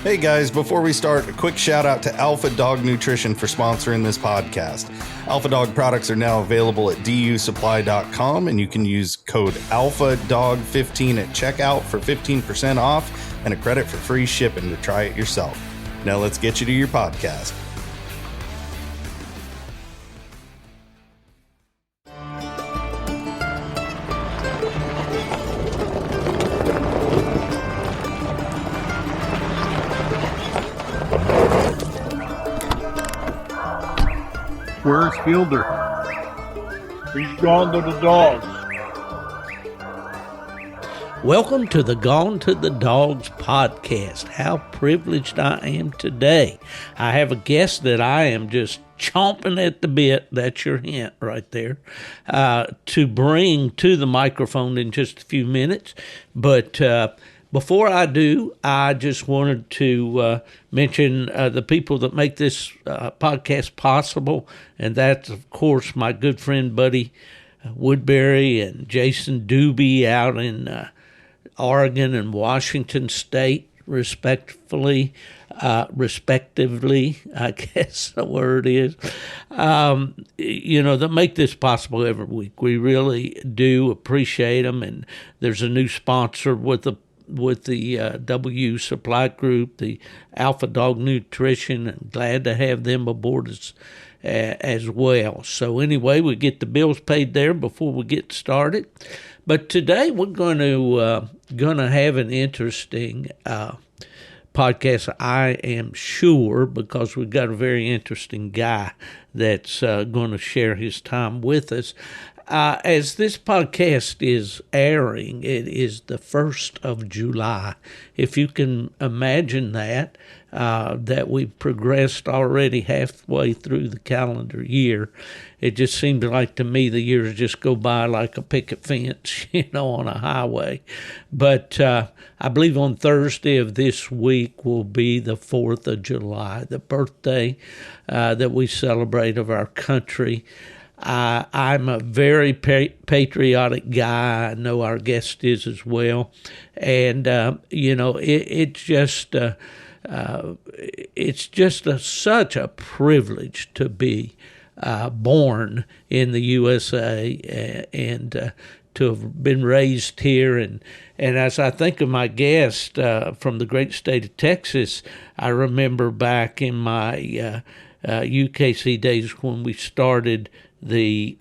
Hey guys, before we start, a quick shout out to Alpha Dog Nutrition for sponsoring this podcast. Alpha Dog products are now available at dusupply.com, and you can use code ALPHADOG15 at checkout for 15% off and a credit for free shipping to try it yourself. Now let's get you to your podcast. Where's Fielder? He's gone to the dogs. Welcome to the Gone to the Dogs podcast. How privileged I am today. I have a guest that I am just chomping at the bit, that's your hint right there, to bring to the microphone in just a few minutes. But before I do, I just wanted to mention the people that make this podcast possible, and that's, of course, my good friend, Buddy Woodbury and Jason Doobie out in Oregon and Washington State, respectively, I guess the word is, that make this possible every week. We really do appreciate them, and there's a new sponsor with the W Supply Group, the Alpha Dog Nutrition, and glad to have them aboard as well. So anyway, we get the bills paid there before we get started. But today we're going to have an interesting podcast, I am sure, because we've got a very interesting guy that's going to share his time with us. As this podcast is airing, it is the 1st of July. If you can imagine that we've progressed already halfway through the calendar year. It just seems like to me the years just go by like a picket fence, on a highway. But I believe on Thursday of this week will be the 4th of July, the birthday that we celebrate of our country. I'm a very patriotic guy. I know our guest is as well. And, it's just such a privilege to be born in the USA and to have been raised here. And as I think of my guest from the great state of Texas, I remember back in my UKC days when we started the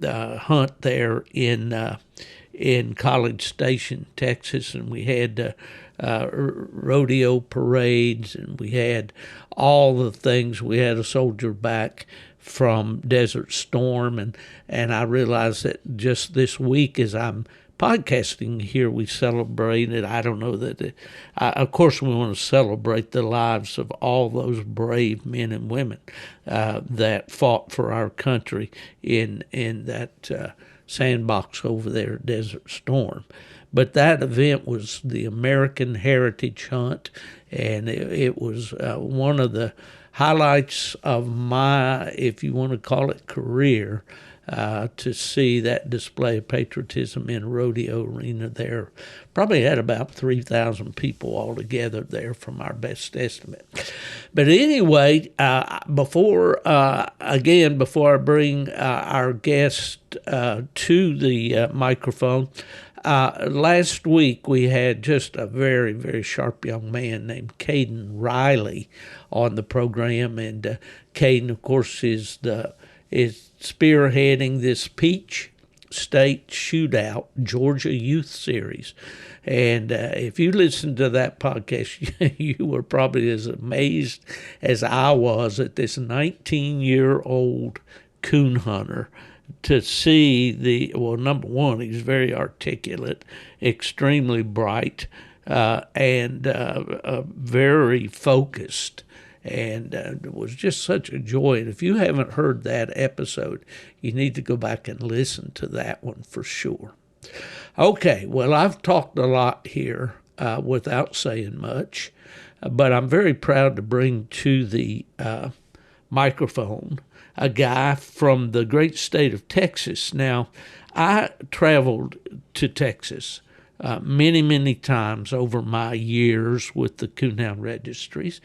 hunt there in College Station, Texas, and we had rodeo parades, and we had all the things. We had a soldier back from Desert Storm, and I realized that just this week as I'm podcasting here, we celebrated, I don't know that, of course we want to celebrate the lives of all those brave men and women that fought for our country in that sandbox over there, Desert Storm. But that event was the American Heritage Hunt, and it was one of the highlights of my, if you want to call it, career, to see that display of patriotism in a rodeo arena there. Probably had about 3,000 people altogether there from our best estimate. But anyway, before I bring our guest to the microphone, last week we had just a very, very sharp young man named Caden Riley on the program, and Caden, of course, is spearheading this Peach State Shootout Georgia Youth Series. And if you listened to that podcast, you were probably as amazed as I was at this 19-year-old coon hunter to see number one, he's very articulate, extremely bright, and very focused. And it was just such a joy. And if you haven't heard that episode, you need to go back and listen to that one for sure. Okay, well, I've talked a lot here without saying much, but I'm very proud to bring to the microphone a guy from the great state of Texas. Now, I traveled to Texas many, many times over my years with the coonhound registries,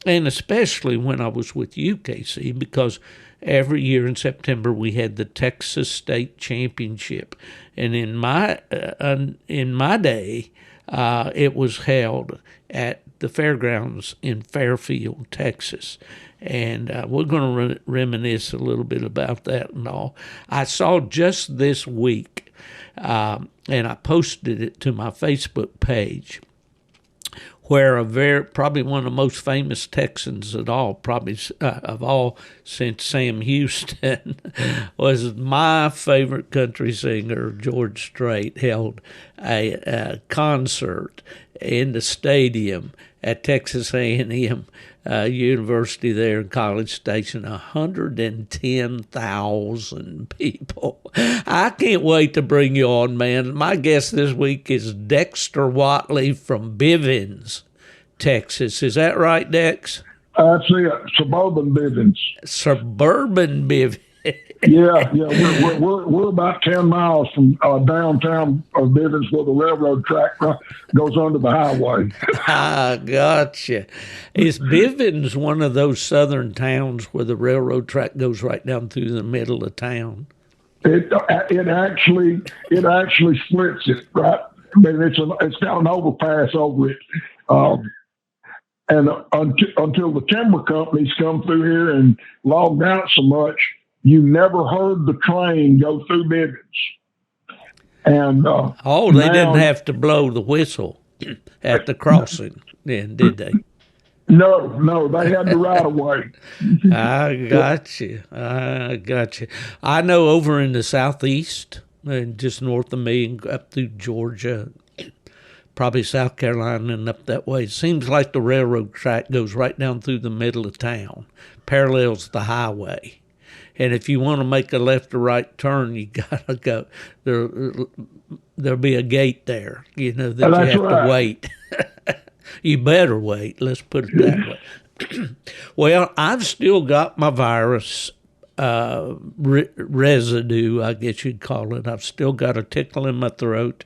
and especially when I was with UKC, because every year in September we had the Texas State Championship, and in my day, it was held at the fairgrounds in Fairfield, Texas. And we're going to reminisce a little bit about that and all. I saw just this week, and I posted it to my Facebook page, where probably one of the most famous Texans of all since Sam Houston, was my favorite country singer, George Strait, held a concert in the stadium at Texas A&M University there in College Station. 110,000 people. I can't wait to bring you on, man. My guest this week is Dexter Whatley from Bivens, Texas. Is that right, Dex? That's it. Suburban Bivens. Suburban Bivens. Yeah. We're about 10 miles from downtown of Bivens, where the railroad track goes under the highway. I gotcha. Is Bivens one of those southern towns where the railroad track goes right down through the middle of town? It actually splits it, right? I mean, it's got an overpass over it. And until the timber companies come through here and logged out so much, you never heard the train go through Bivens. And they didn't have to blow the whistle at the crossing, then, did they? No, they had the right of way. I got you. I know over in the southeast, and just north of me, up through Georgia, probably South Carolina and up that way, it seems like the railroad track goes right down through the middle of town, parallels the highway. And if you want to make a left or right turn, you gotta go. There'll be a gate there, that you have to wait. You better wait. Let's put it that way. Well, I've still got my virus residue, I guess you'd call it. I've still got a tickle in my throat,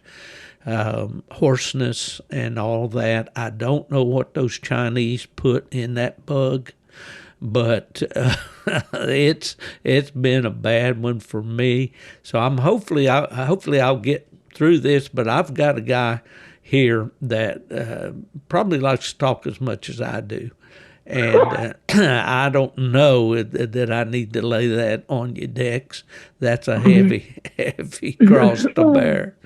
hoarseness, and all that. I don't know what those Chinese put in that bug, but it's been a bad one for me. So hopefully I'll get through this. But I've got a guy here that probably likes to talk as much as I do, and I don't know that I need to lay that on you, Dex. That's a heavy cross to bear.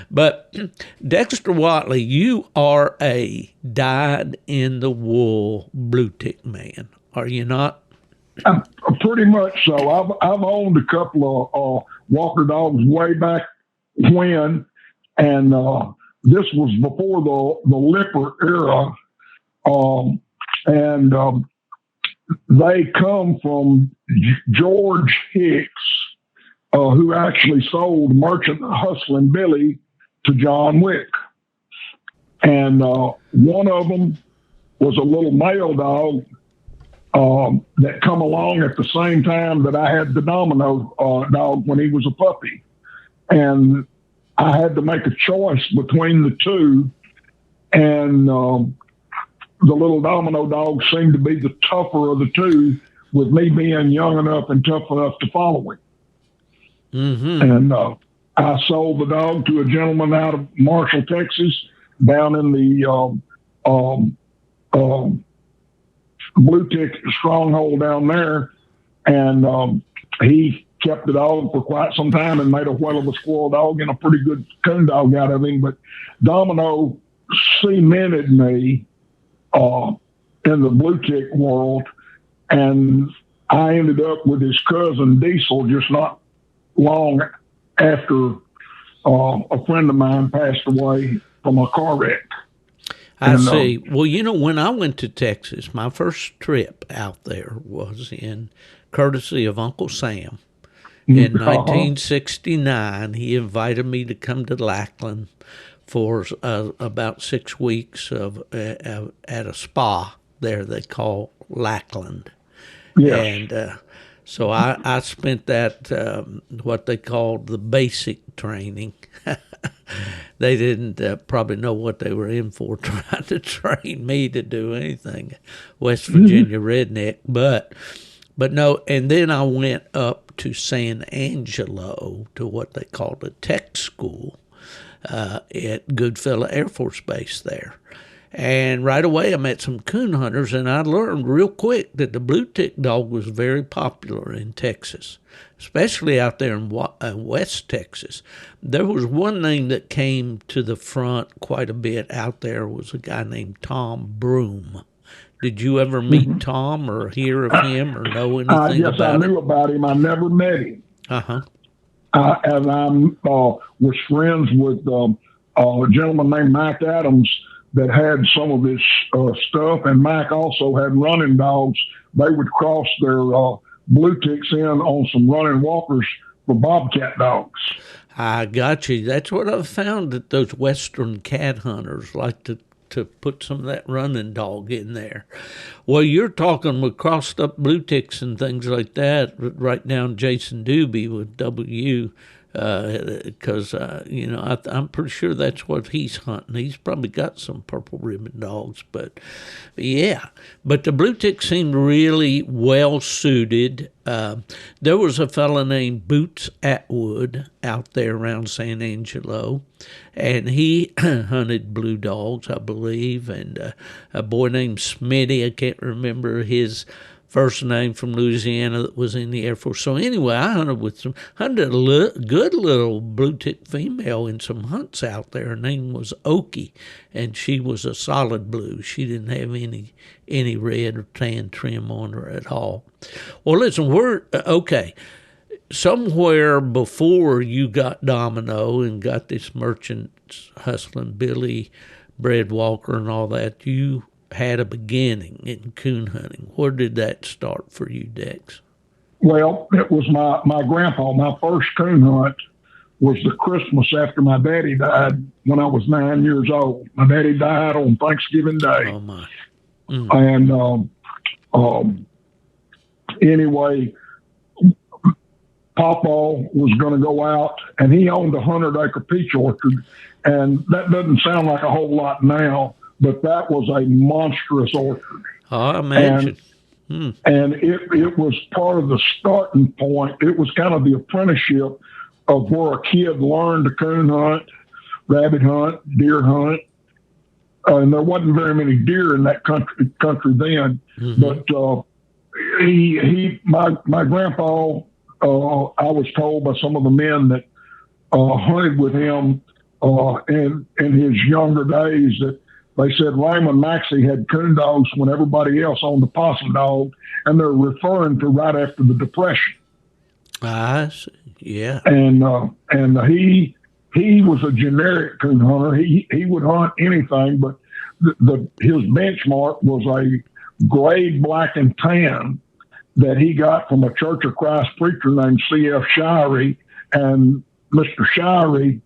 But Dexter Whatley, you are a dyed-in-the-wool Bluetick man, are you not? Pretty much so. I've owned a couple of Walker dogs way back when, and this was before the Lipper era, and they come from George Hicks, who actually sold Merchant Hustling Billy to John Wick, and one of them was a little male dog that come along at the same time that I had the Domino dog when he was a puppy. And I had to make a choice between the two. And the little Domino dog seemed to be the tougher of the two, with me being young enough and tough enough to follow him. Mm-hmm. And I sold the dog to a gentleman out of Marshall, Texas, down in the Bluetick stronghold down there, and he kept the dog for quite some time and made a whale of a squirrel dog and a pretty good coon dog out of him. But Domino cemented me in the Bluetick world, and I ended up with his cousin Diesel just not long after a friend of mine passed away from a car wreck. I see. Well, when I went to Texas, my first trip out there was in courtesy of Uncle Sam. In 1969, he invited me to come to Lackland for about 6 weeks at a spa there they call Lackland. Yeah. And So I spent that, what they called the basic training. They didn't probably know what they were in for, trying to train me to do anything. West Virginia redneck, but no. And then I went up to San Angelo to what they called a tech school at Goodfellow Air Force Base there. And right away, I met some coon hunters, and I learned real quick that the Bluetick dog was very popular in Texas, especially out there in West Texas. There was one name that came to the front quite a bit out there was a guy named Tom Broom. Did you ever meet Tom or hear of him or know anything yes, about him? I knew about him. I never met him. Uh-huh. And I was friends with a gentleman named Mac Adams that had some of this stuff, and Mac also had running dogs. They would cross their Blueticks in on some running walkers for bobcat dogs. I got you. That's what I've found, that those Western cat hunters like to put some of that running dog in there. Well, you're talking with crossed up Blueticks and things like that, right down Jason Doobie with W, because, I'm pretty sure that's what he's hunting. He's probably got some purple ribbon dogs, but yeah. But the Bluetick seemed really well suited. There was a fella named Boots Atwood out there around San Angelo, and he hunted blue dogs, I believe, and a boy named Smitty, I can't remember his first name, from Louisiana, that was in the Air Force. So anyway, I hunted a good little Bluetick female in some hunts out there. Her name was Okie, and she was a solid blue. She didn't have any red or tan trim on her at all. Well, listen, okay. Somewhere before you got Domino and got this Merchants Hustling Billy, Brad Walker, and all that, you had a beginning in coon hunting. Where did that start for you, Dex? Well, it was my grandpa. My first coon hunt was the Christmas after my daddy died when I was 9 years old. My daddy died on Thanksgiving Day. Oh, my. And anyway, Papa was going to go out, and he owned a 100-acre peach orchard. And that doesn't sound like a whole lot now, but that was a monstrous orchard. Oh, I imagine. And it was part of the starting point. It was kind of the apprenticeship of where a kid learned to coon hunt, rabbit hunt, deer hunt. And there wasn't very many deer in that country then. But my grandpa, I was told by some of the men that hunted with him in his younger days that they said Raymond Maxey had coon dogs when everybody else owned the possum dog, and they're referring to right after the Depression. I see. Yeah. And he was a generic coon hunter. He would hunt anything, but his benchmark was a grade black and tan that he got from a Church of Christ preacher named C.F. Shirey, and Mr. Shirey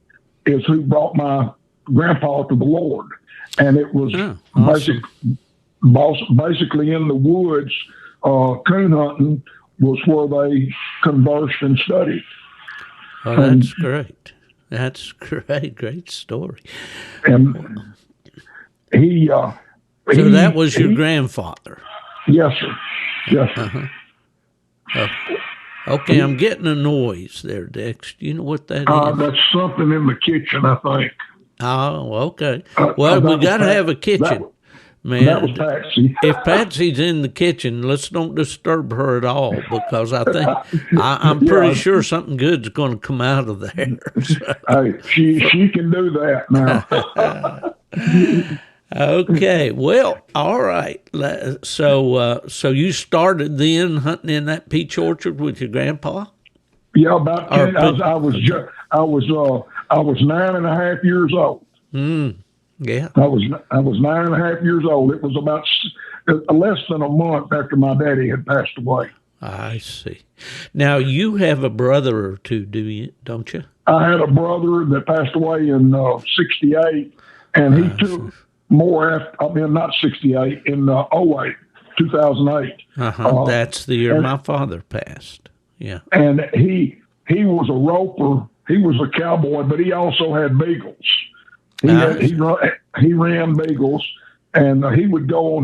is who brought my grandpa to the Lord. And it was awesome. basically in the woods. Coon hunting was where they conversed and studied. Oh, that's great. That's great. Great story. And so that was your grandfather? Yes, sir. Yes, sir. Uh-huh. Okay, I'm getting a noise there, Dex. Do you know what that is? That's something in the kitchen, I think. Oh, okay. Well, we got to have a kitchen, man. That was Patsy. If Patsy's in the kitchen, let's don't disturb her at all, because I think I'm pretty sure something good's going to come out of there. So. Hey, she can do that now. Okay, well, all right. So you started then hunting in that peach orchard with your grandpa? Yeah, about 10. I was 9.5 years old. Yeah, I was 9.5 years old. It was about less than a month after my daddy had passed away. I see. Now you have a brother or two, don't you? I had a brother that passed away in '68, and he took more after. I mean, not '68, in '08. 2008. That's the year my father passed. Yeah. And he was a roper. He was a cowboy, but he also had beagles. He ran beagles, and he would go on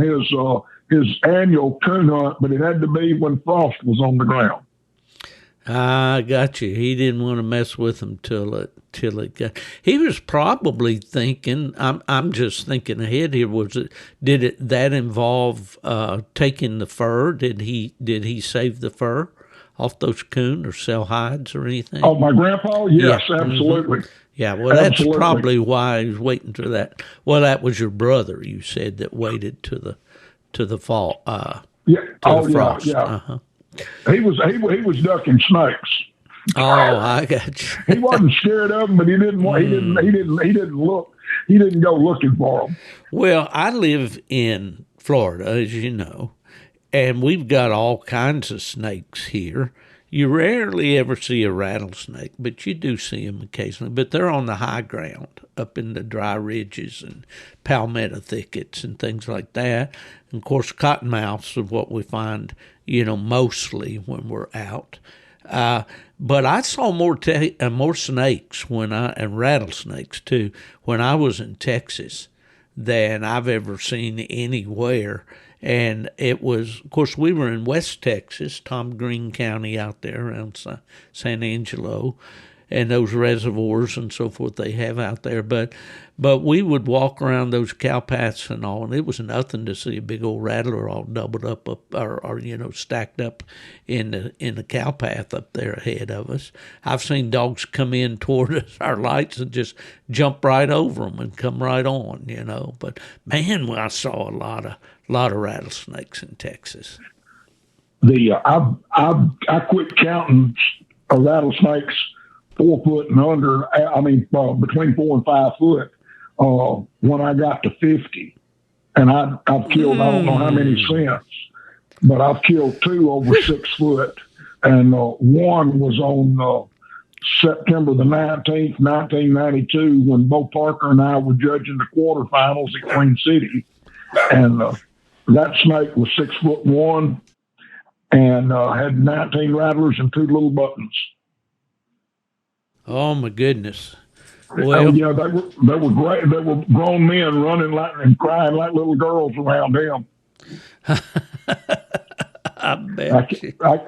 his annual coon hunt, but it had to be when frost was on the ground. I got you. He didn't want to mess with them till it got. He was probably thinking. I'm just thinking ahead here. Did that involve taking the fur? Did he save the fur off those coon or sell hides or anything? Oh, my grandpa? Yes, yeah. Absolutely. Mm-hmm. Yeah, well, that's probably why he was waiting for that. Well, that was your brother, you said, that waited to the fall. The frost. Yeah. Uh-huh. He was ducking snakes. Oh, I got you. He wasn't scared of them, but he didn't look. He didn't go looking for them. Well, I live in Florida, as you know, and we've got all kinds of snakes here. You rarely ever see a rattlesnake, but you do see them occasionally. But they're on the high ground, up in the dry ridges and palmetto thickets and things like that. And of course, cottonmouths are what we find, mostly when we're out. But I saw more snakes and rattlesnakes too when I was in Texas than I've ever seen anywhere. And it was, of course, we were in West Texas, Tom Green County out there around San Angelo, and those reservoirs and so forth they have out there. But we would walk around those cow paths and all, and it was nothing to see a big old rattler all doubled up or stacked up in the cow path up there ahead of us. I've seen dogs come in toward us, our lights, and just jump right over them and come right on, But man, I saw a lot of rattlesnakes in Texas. I quit counting rattlesnakes 4 foot and under. I mean, between 4 and 5 foot. When I got to 50, and I've killed I don't know how many since, but I've killed 2 over 6 foot, and one was on September the 19th, 1992, when Bo Parker and I were judging the quarterfinals at Queen City, and that snake was 6'1" and had 19 rattlers and 2 little buttons. Oh my goodness! Well, they were great. They were grown men running and crying like little girls around him. I bet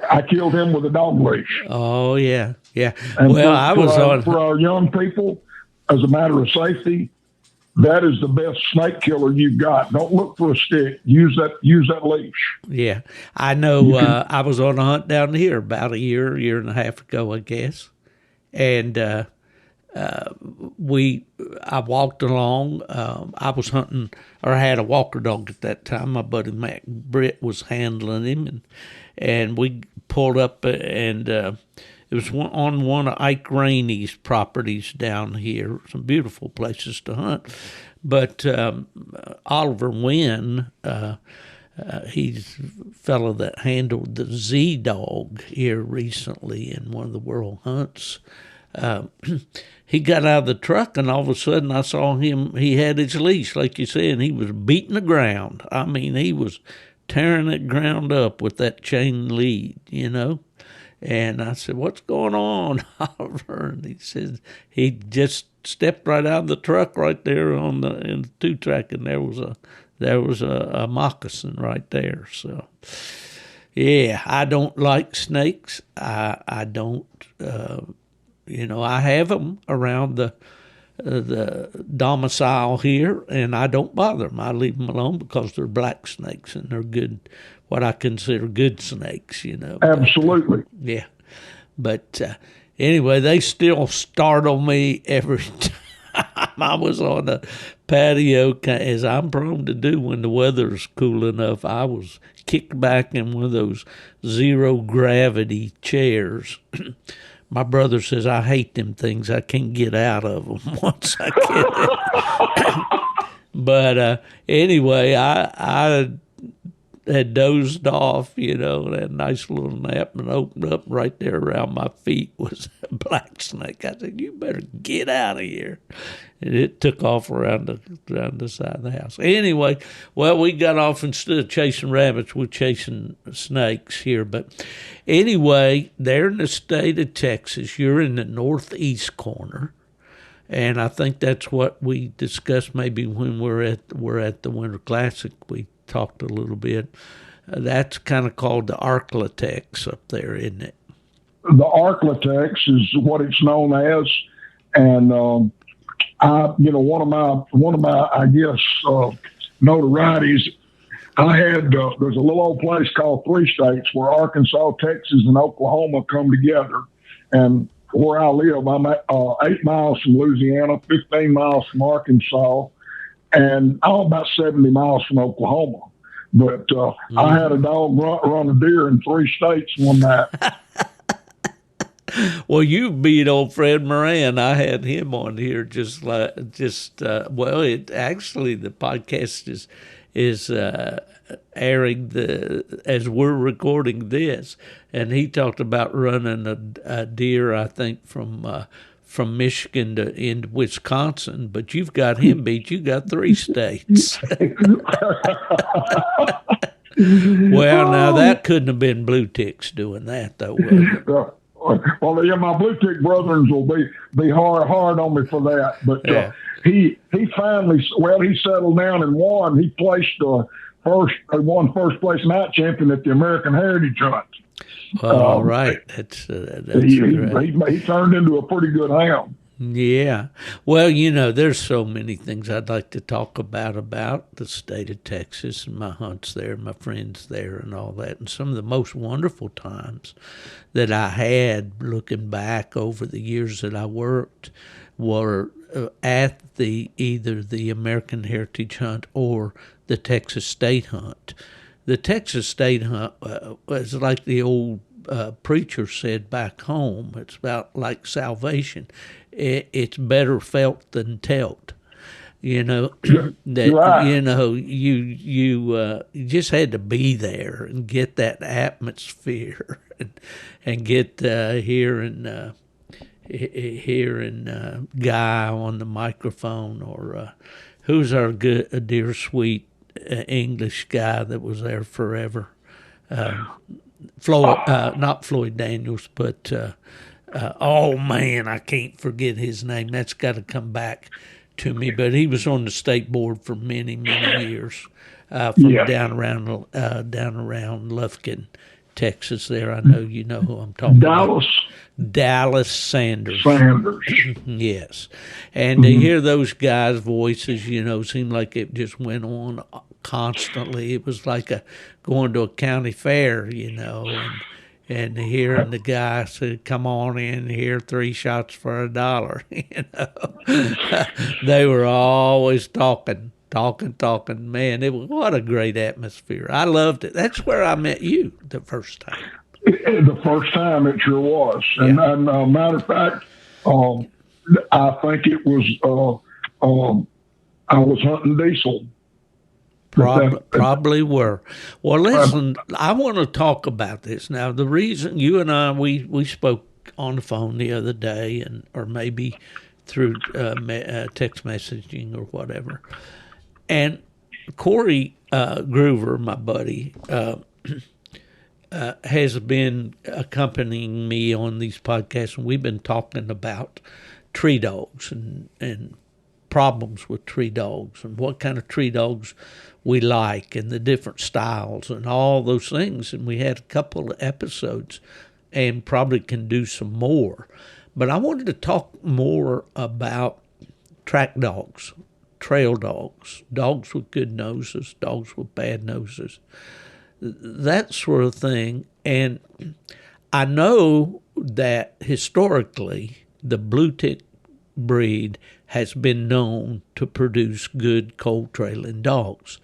I killed him with a dog leash. Oh yeah. And for our young people, as a matter of safety, that is the best snake killer you've got. Don't look for a stick. Use that leash. Yeah, I know. I was on a hunt down here about a year and a half ago, I guess, and I walked along. I was hunting, or I had a walker dog at that time. My buddy Mac Britt was handling him, and we pulled up, and it was on one of Ike Rainey's properties down here. Some beautiful places to hunt, but Oliver Wynn, he's a fellow that handled the Z dog here recently in one of the world hunts. He got out of the truck, and all of a sudden I saw him. He had his leash, like you said, and he was beating the ground. I mean, he was tearing that ground up with that chain lead, And I said, "What's going on, Oliver?" And he said he just stepped right out of the truck right there in the 2-track, and there was a moccasin right there. So, yeah, I don't like snakes. I don't. I have them around the domicile here, and I don't bother them. I leave them alone because they're black snakes, and they're good, what I consider good snakes, Absolutely. Yeah. But anyway, they still startle me every time I was on the patio, as I'm prone to do when the weather's cool enough. I was kicked back in one of those zero-gravity chairs. My brother says, I hate them things. I can't get out of them once I get it. But anyway, I had dozed off, had a nice little nap, and opened up right there around my feet was a black snake. I said, "You better get out of here." And it took off around the side of the house. Anyway, well, we got off, instead of chasing rabbits, we're chasing snakes here. But anyway, there in the state of Texas, you're in the northeast corner. And I think that's what we discussed maybe when we're at the Winter Classic. We talked a little bit. That's kind of called the Arklatex up there, isn't it? The Arklatex is what it's known as, and one of my I guess notorieties. I had there's a little old place called Three States where Arkansas, Texas, and Oklahoma come together, and where I live, I'm at 8 miles from Louisiana, 15 miles from Arkansas, and I'm about 70 miles from Oklahoma. But I had a dog run a deer in 3 states one night. Well, you beat old Fred Moran. I had him on here the podcast is airing as we're recording this, and he talked about running a deer, I think, from Michigan into Wisconsin, but you've got him beat. You got 3 states. Well, now that couldn't have been Bluetick's doing that, though, was it? Well, yeah, my Bluetick brothers will be hard on me for that, but yeah. He finally, he settled down and won. He placed won first place night champion at the American Heritage Hunt. All right, that's he turned into a pretty good hound. Yeah. Well, there's so many things I'd like to talk about the state of Texas and my hunts there, my friends there and all that. And some of the most wonderful times that I had looking back over the years that I worked were at either the American Heritage Hunt or the Texas State Hunt. The Texas State Hunt was like the old preacher said back home. It's about like salvation. It's better felt than telt. That right. You just had to be there and get that atmosphere and get hearing Guy on the microphone, or who's our good, dear, sweet English guy that was there forever. Not Floyd Daniels, but oh man, I can't forget his name. That's got to come back to me. But he was on the state board for many, many years, down around Lufkin, Texas. There, I know you know who I'm talking about. Dallas Sanders. Yes, and to hear those guys' voices, seemed like it just went on constantly. It was like going to a county fair, and hearing the guy say, "Come on in here, 3 shots for $1." They were always talking. Man, what a great atmosphere. I loved it. That's where I met you the first time. The first time it sure was. And, yeah. and matter of fact, I think it was, I was hunting diesel. Probably were. Well, listen, I want to talk about this. Now, the reason you and I, we spoke on the phone the other day, or maybe through text messaging or whatever. And Corey Gruver, my buddy, has been accompanying me on these podcasts, and we've been talking about tree dogs and problems with tree dogs and what kind of tree dogs we like and the different styles and all those things. And we had a couple of episodes and probably can do some more. But I wanted to talk more about track dogs, trail dogs, dogs with good noses, dogs with bad noses, that sort of thing. And I know that historically the Bluetick breed has been known to produce good cold trailing dogs.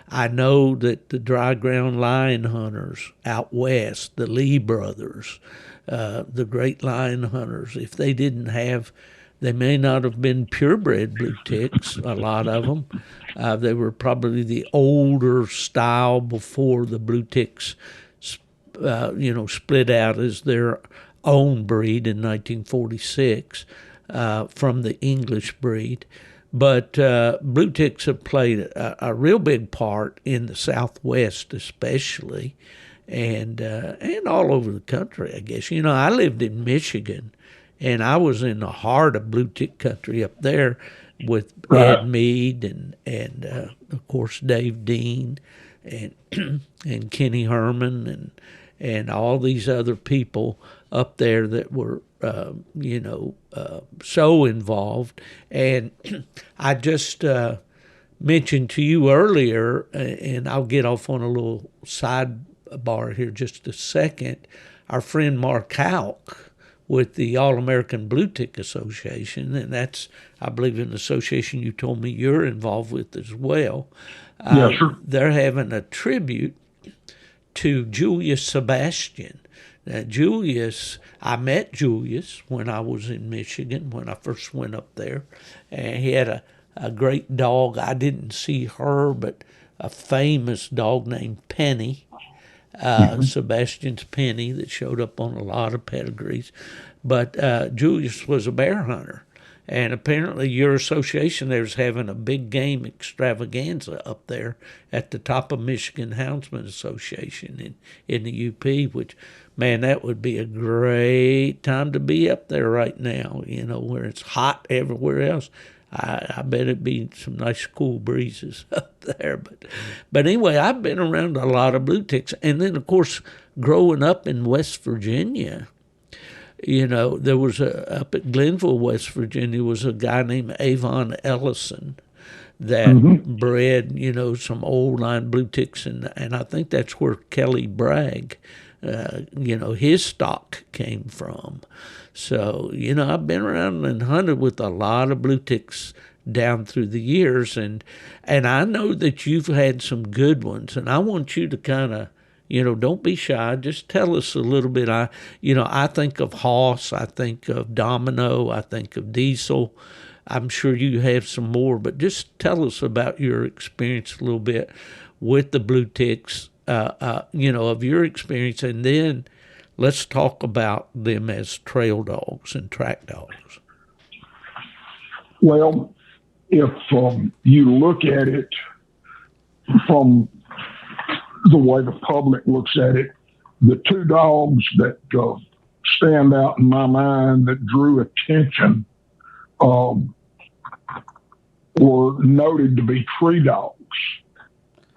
I know that the dry ground lion hunters out west, the Lee brothers, the great lion hunters, if they didn't have They may not have been purebred Blueticks, a lot of them. They were probably the older style before the Blueticks, split out as their own breed in 1946 from the English breed. But Blueticks have played a real big part in the Southwest, especially, and all over the country, I guess. I lived in Michigan, and I was in the heart of Bluetick country up there with Ed Mead and of course Dave Dean and and Kenny Herman and all these other people up there that were so involved. And I just mentioned to you earlier, and I'll get off on a little sidebar here just a second, our friend Mark Houck with the All-American Bluetick Association, and that's, I believe, an association you told me you're involved with as well. Yes, sir. They're having a tribute to Julius Sebastian. Now, I met Julius when I was in Michigan, when I first went up there, and he had a great dog. I didn't see her, but a famous dog named Penny, Sebastian's Penny, that showed up on a lot of pedigrees. But Julius was a bear hunter, and apparently your association there is having a big game extravaganza up there at the top of Michigan Houndsman Association in the UP, which, man, that would be a great time to be up there right now, where it's hot everywhere else. I bet it'd be some nice cool breezes up there. But anyway, I've been around a lot of Blueticks. And then, of course, growing up in West Virginia, there was up at Glenville, West Virginia, was a guy named Avon Ellison that bred, some old line Blueticks. And I think that's where Kelly Bragg, his stock came from. So, I've been around and hunted with a lot of Blueticks down through the years, and I know that you've had some good ones, and I want you to kind of, don't be shy. Just tell us a little bit. I think of Hoss, I think of Domino, I think of Diesel. I'm sure you have some more, but just tell us about your experience a little bit with the Blueticks, of your experience, and then let's talk about them as trail dogs and track dogs. Well, if you look at it from the way the public looks at it, the two dogs that stand out in my mind that drew attention were noted to be tree dogs.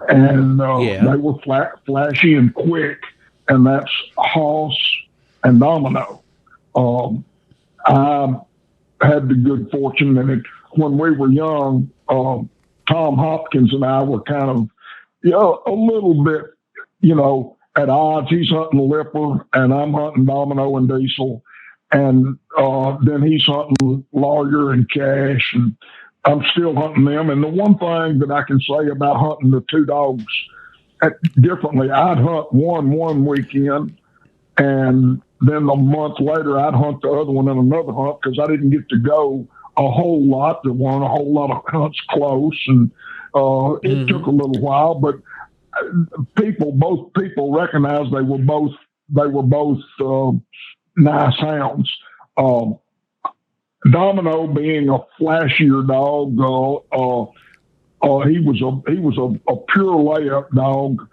And they were flashy and quick, and that's Hoss and Domino. I had the good fortune that when we were young, Tom Hopkins and I were kind of, a little bit, at odds. He's hunting Lipper, and I'm hunting Domino and Diesel. And then he's hunting Lawyer and Cash, and I'm still hunting them. And the one thing that I can say about hunting the two dogs differently, I'd hunt one weekend, and then a month later I'd hunt the other one in another hunt because I didn't get to go a whole lot. There weren't a whole lot of hunts close, and it took a little while. But both people recognized they were both nice hounds. Domino being a flashier dog, he was a pure layup dog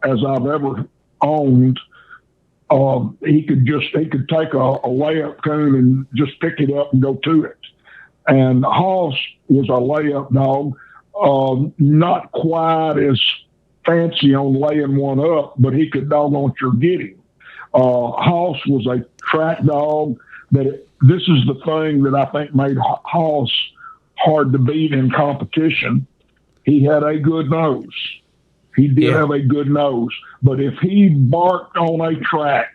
as I've ever owned. He could take a layup coon and just pick it up and go to it. And Hoss was a layup dog, not quite as fancy on laying one up, but he could doggone sure get him. Hoss was a track dog. This is the thing that I think made Hoss hard to beat in competition. He had a good nose. He did have a good nose. But if he barked on a track,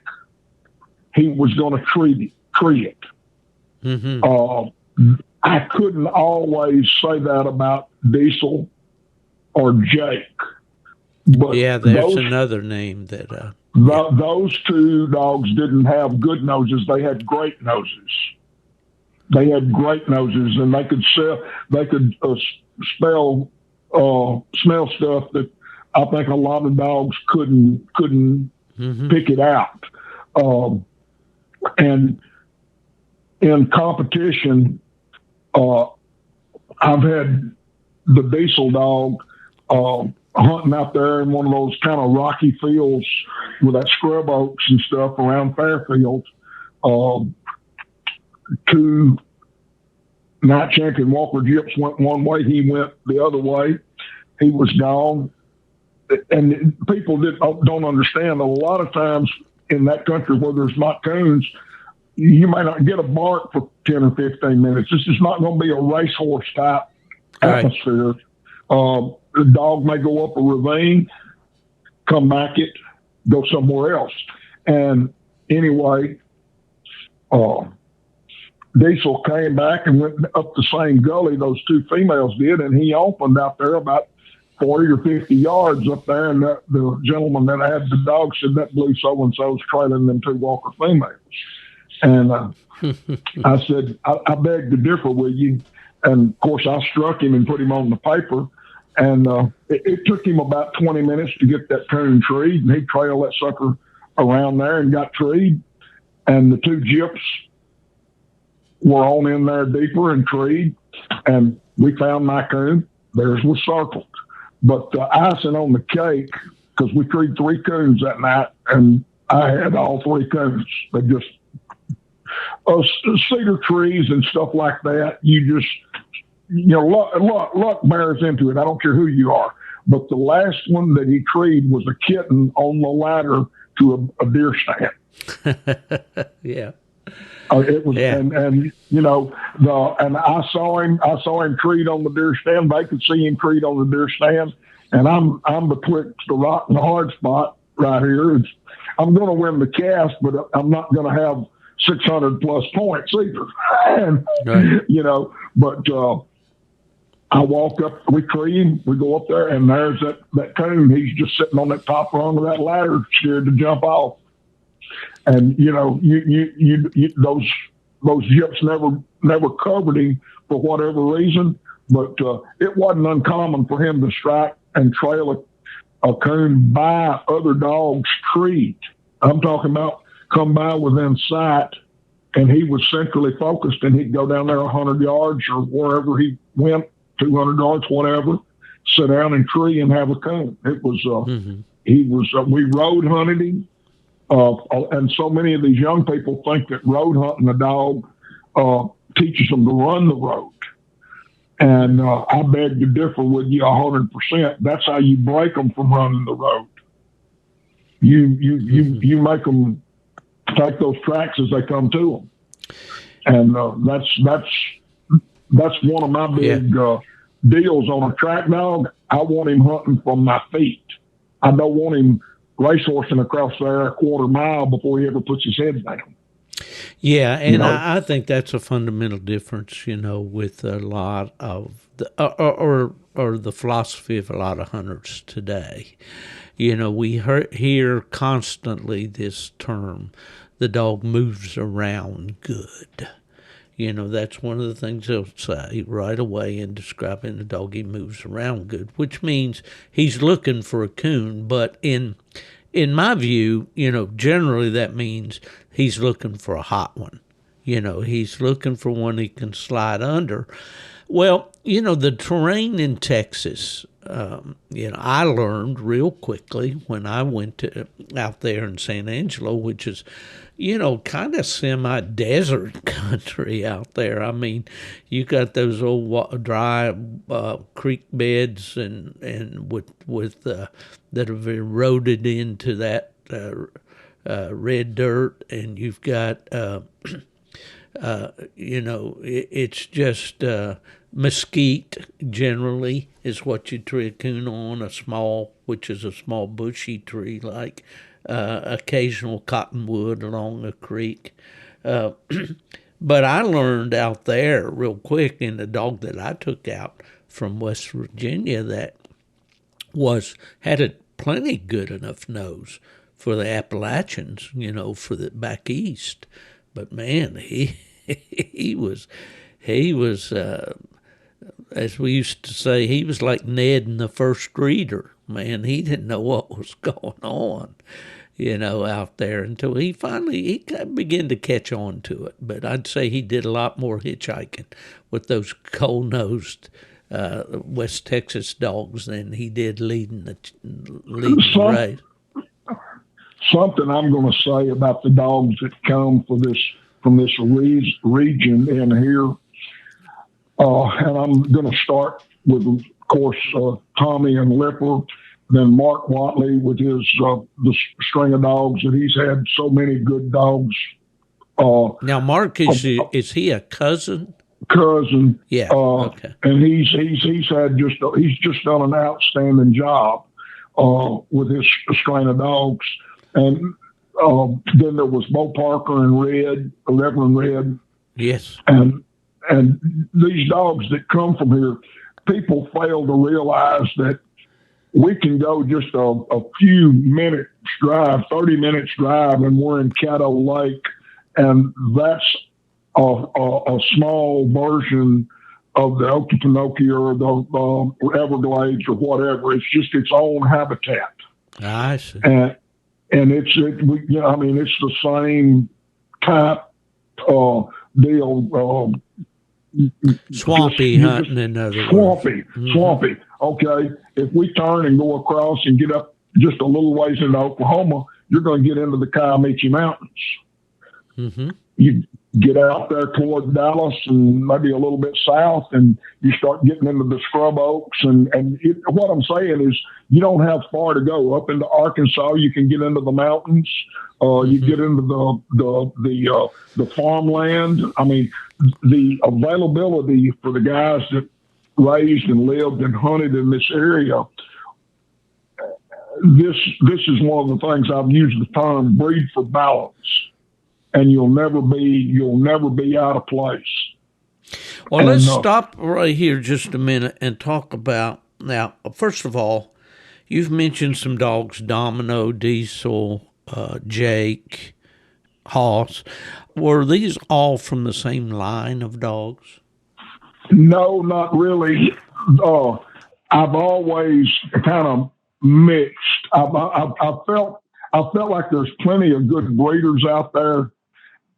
he was going to tree it. Mm-hmm. I couldn't always say that about Diesel or Jake. But there's another name that... Those two dogs didn't have good noses. They had great noses. They had great noses, and they could smell stuff that I think a lot of dogs couldn't pick it out. And in competition, I've had the diesel dog hunting out there in one of those kind of rocky fields with that scrub oaks and stuff around Fairfield. Two night champion Walker Gyps went one way, he went the other way. He was gone. And people don't understand that a lot of times in that country where there's not coons, you may not get a bark for 10 or 15 minutes. This is not going to be a racehorse type atmosphere. The dog may go up a ravine, come back it, go somewhere else. And anyway, Diesel came back and went up the same gully those two females did, and he opened out there about 40 or 50 yards up there, and the gentleman that had the dog said that blue so-and-so's trailing them two Walker females. And I said, I beg to differ with you. And, of course, I struck him and put him on the paper. And it took him about 20 minutes to get that coon treed, and he trailed that sucker around there and got treed. And the two gyps were on in there deeper and treed, and we found my coon. Theirs was circled. But the icing on the cake, because we treed 3 coons that night, and I had all 3 coons. They just cedar trees and stuff like that. Luck bears into it. I don't care who you are. But the last one that he treed was a kitten on the ladder to a deer stand. Yeah. It was, yeah. And I saw him treat on the deer stand. They could see him treat on the deer stand, and I'm betwixt the rock and the hard spot right here. I'm going to win the cast, but I'm not going to have 600 plus points either. And right. But I walk up, we tree him, we go up there, and there's that coon. He's just sitting on that top rung of that ladder, scared to jump off. And those gyps never covered him for whatever reason, but it wasn't uncommon for him to strike and trail a coon by other dogs' treat. I'm talking about come by within sight, and he was centrally focused, and he'd go down there 100 yards or wherever he went, 200 yards, whatever, sit down and tree and have a coon. It was we road hunted him. And so many of these young people think that road hunting a dog teaches them to run the road. And I beg to differ with you 100%. That's how you break them from running the road. You make them take those tracks as they come to them. And that's one of my big deals on a track dog. I want him hunting from my feet. I don't want him racehorsing across there a quarter mile before he ever puts his head down. Yeah, and I think that's a fundamental difference, with a lot of or the philosophy of a lot of hunters today. We hear constantly this term, the dog moves around good. That's one of the things they'll say right away in describing the dog. He moves around good, which means he's looking for a coon. But in my view, generally that means he's looking for a hot one. He's looking for one he can slide under. Well, the terrain in Texas, I learned real quickly when I went out there in San Angelo, which is, kind of semi-desert country out there. I mean, you got those old dry creek beds and with that have eroded into that red dirt, and you've got it's just mesquite generally is what you tree a coon on, which is a small bushy tree, like occasional cottonwood along a creek. But I learned out there real quick in the dog that I took out from West Virginia that had a plenty good enough nose for the Appalachians, for the back east. But man, he he was, as we used to say, he was like Ned in the first reader. Man, he didn't know what was going on, out there until he began to catch on to it. But I'd say he did a lot more hitchhiking with those cold-nosed West Texas dogs than he did leading the race. Something I'm going to say about the dogs that come from this region in here, and I'm going to start with, of course, Tommy and Lipper, then Mark Whatley with his the string of dogs that he's had so many good dogs. Now, Mark, is he a cousin? Cousin, yeah, okay, and he's just done an outstanding job with his strain of dogs. And then there was Bo Parker and Reverend Red. Yes, and these dogs that come from here, people fail to realize that we can go just a few minutes drive, 30 minutes drive, and we're in Caddo Lake, and that's a small version of the Okefenokee or the Everglades or whatever. It's just its own habitat. I see. And it's the same type deal. Swampy hunting, in other words. Swampy. Okay, if we turn and go across and get up just a little ways into Oklahoma, you're going to get into the Kiamichi Mountains. Mm-hmm. You get out there toward Dallas and maybe a little bit south, and you start getting into the scrub oaks. What I'm saying is, you don't have far to go. Up into Arkansas, you can get into the mountains. You get into the farmland. I mean, the availability for the guys that raised and lived and hunted in this area. This is one of the things I've used the term breed for balance. And you'll never be out of place. Well, let's stop right here just a minute and talk about, now, first of all, you've mentioned some dogs, Domino, Diesel, Jake, Hoss. Were these all from the same line of dogs? No, not really. I've always kind of mixed. I felt like there's plenty of good breeders out there,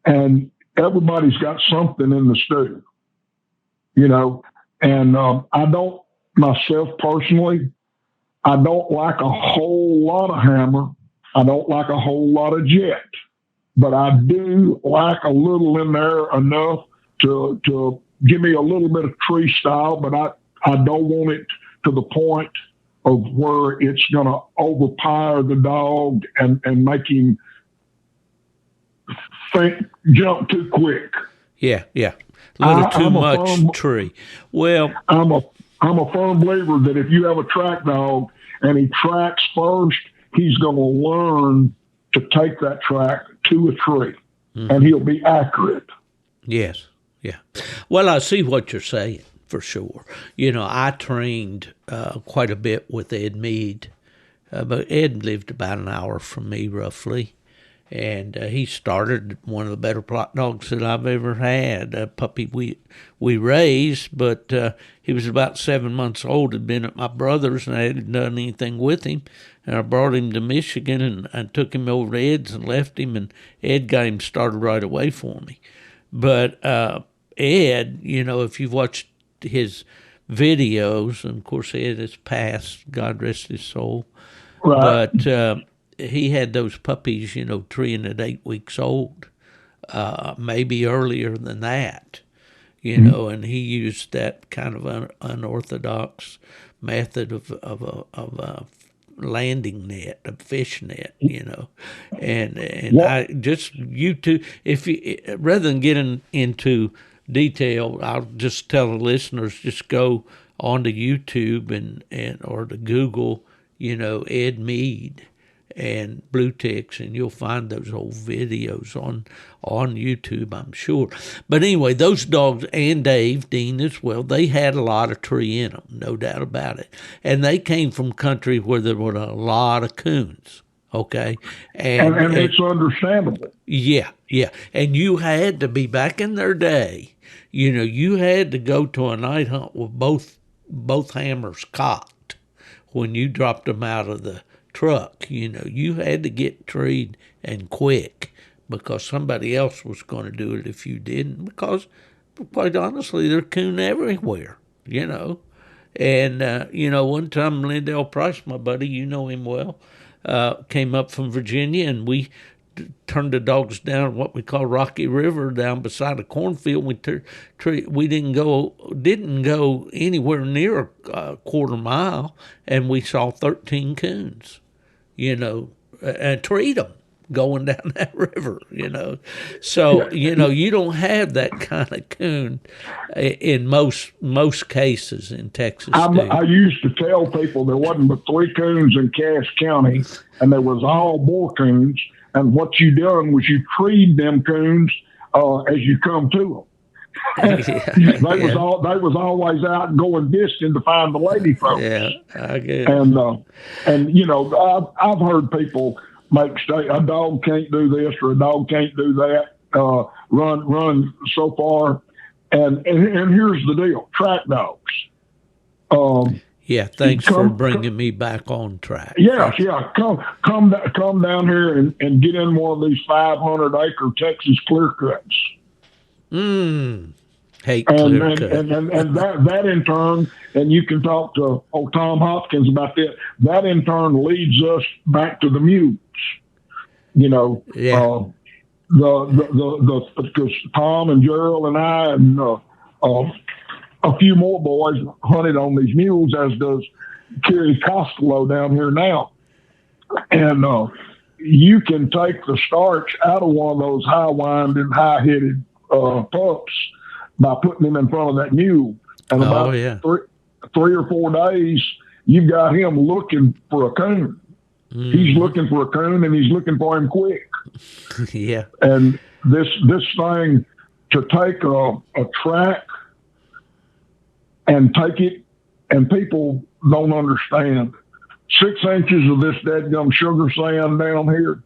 and everybody's got something in the stew, and I don't, myself personally, I don't like a whole lot of Hammer. I don't like a whole lot of Jet, but I do like a little in there enough to give me a little bit of tree style, but I don't want it to the point of where it's going to overpower the dog and make him jump too quick. Yeah. A little too much tree. Well, I'm a firm believer that if you have a track dog and he tracks first, he's going to learn to take that track to a tree, and he'll be accurate. Yes. Yeah. Well, I see what you're saying, for sure. I trained quite a bit with Ed Mead, but Ed lived about an hour from me, roughly. And he started one of the better plot dogs that I've ever had, a puppy we raised, but he was about 7 months old, had been at my brother's, and I hadn't done anything with him. And I brought him to Michigan and took him over to Ed's and left him, and Ed got him started right away for me. But Ed, if you've watched his videos, and of course Ed has passed, God rest his soul, right. But he had those puppies, 3 and 8 weeks old, maybe earlier than that, and he used that kind of unorthodox method of a landing net, a fish net, and I just, YouTube, if you, rather than getting into detail, I'll just tell the listeners, just go onto YouTube and or to Google, Ed Mead and Bluetick, and you'll find those old videos on YouTube, I'm sure. But anyway, those dogs, and Dean as well, they had a lot of tree in them, no doubt about it. And they came from country where there were a lot of coons, Okay. And it's understandable. Yeah, yeah. And you had to be, back in their day, you had to go to a night hunt with both hammers cocked when you dropped them out of the truck. You had to get treed and quick, because somebody else was going to do it if you didn't, because quite honestly, they're coon everywhere, And, one time Lindell Price, my buddy, you know him well, came up from Virginia, and we turned the dogs down what we call Rocky River, down beside a cornfield. We didn't go anywhere near a quarter mile, and we saw 13 coons, and treat them going down that river, So, you don't have that kind of coon in most cases in Texas. I used to tell people there wasn't but 3 coons in Cass County, and there was all boar coons. And what you done was you treed them coons as you come to them. They was always out going distant to find the lady folks. Yeah, I guess. And I've heard people make a dog can't do this or a dog can't do that. Run so far, and here's the deal: track dogs. Yeah, thanks for bringing me back on track. Yeah. Come down here and get in one of these 500-acre Texas clear cuts. Hate clear cut. And that in turn, and you can talk to old Tom Hopkins about that. That in turn leads us back to the mules. Yeah. Because Tom and Gerald and I and a few more boys hunted on these mules, as does Kerry Costello down here now. And you can take the starch out of one of those high-winded, high-headed pups by putting him in front of that mule. And about 3 or 4 days, you've got him looking for a coon. Mm. He's looking for a coon, and he's looking for him quick. Yeah. And this thing, to take a track and take it, and people don't understand. 6 inches of this dadgum sugar sand down here.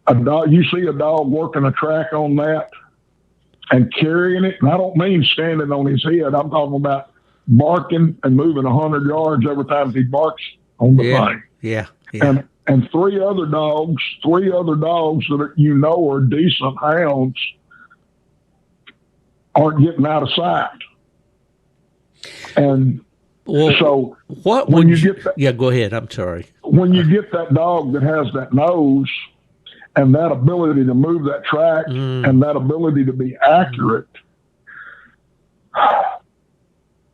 You see a dog working a track on that and carrying it. And I don't mean standing on his head. I'm talking about barking and moving 100 yards every time he barks on the thing. Yeah. And 3 other dogs that are decent hounds aren't getting out of sight. And so when you get that, yeah, go ahead. I'm sorry. When you get that dog that has that nose and that ability to move that track and that ability to be accurate,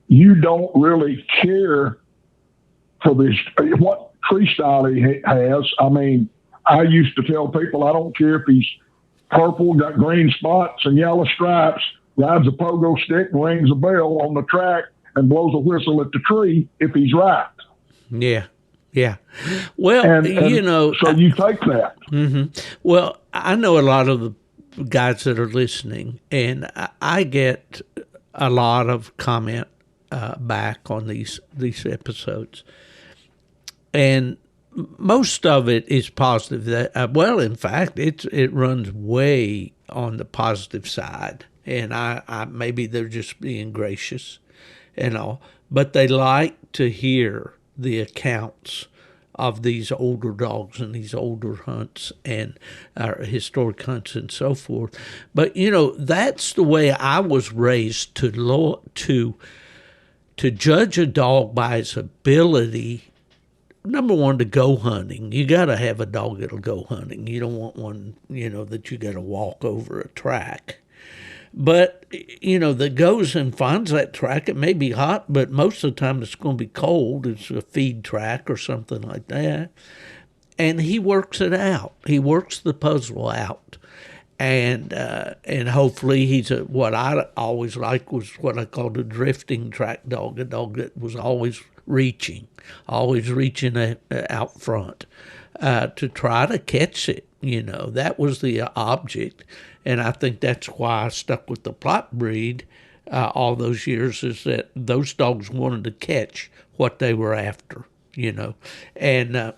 you don't really care for this, what tree style he has. I mean, I used to tell people, I don't care if he's purple, got green spots and yellow stripes, rides a pogo stick and rings a bell on the track and blows a whistle at the tree if he's right. Yeah. Well, so you take that. Mm-hmm. Well, I know a lot of the guys that are listening, and I get a lot of comment back on these episodes, and most of it is positive. In fact, it runs way on the positive side, and I maybe they're just being gracious and all, but they like to hear the accounts of these older dogs and these older hunts and historic hunts and so forth. But that's the way I was raised to judge a dog by its ability. Number one, to go hunting. You got to have a dog that'll go hunting. You don't want one, that you got to walk over a track. But, that goes and finds that track. It may be hot, but most of the time it's going to be cold. It's a feed track or something like that. And he works it out. He works the puzzle out. And hopefully he's what I always liked was what I called a drifting track dog, a dog that was always reaching out front to try to catch it. That was the object. And I think that's why I stuck with the Plott breed all those years, is that those dogs wanted to catch what they were after. And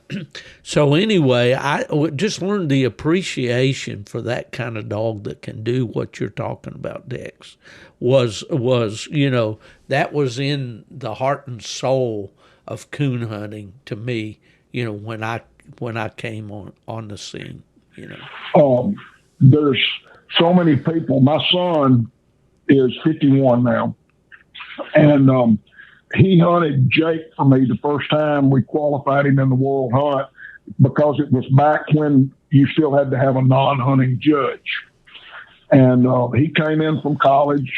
so anyway, just learned the appreciation for that kind of dog that can do what you're talking about, Dex. Was that was in the heart and soul of coon hunting to me. When I came on the scene. There's so many people. My son is 51 now, and he hunted Jake for me the first time we qualified him in the World Hunt, because it was back when you still had to have a non-hunting judge. And he came in from college,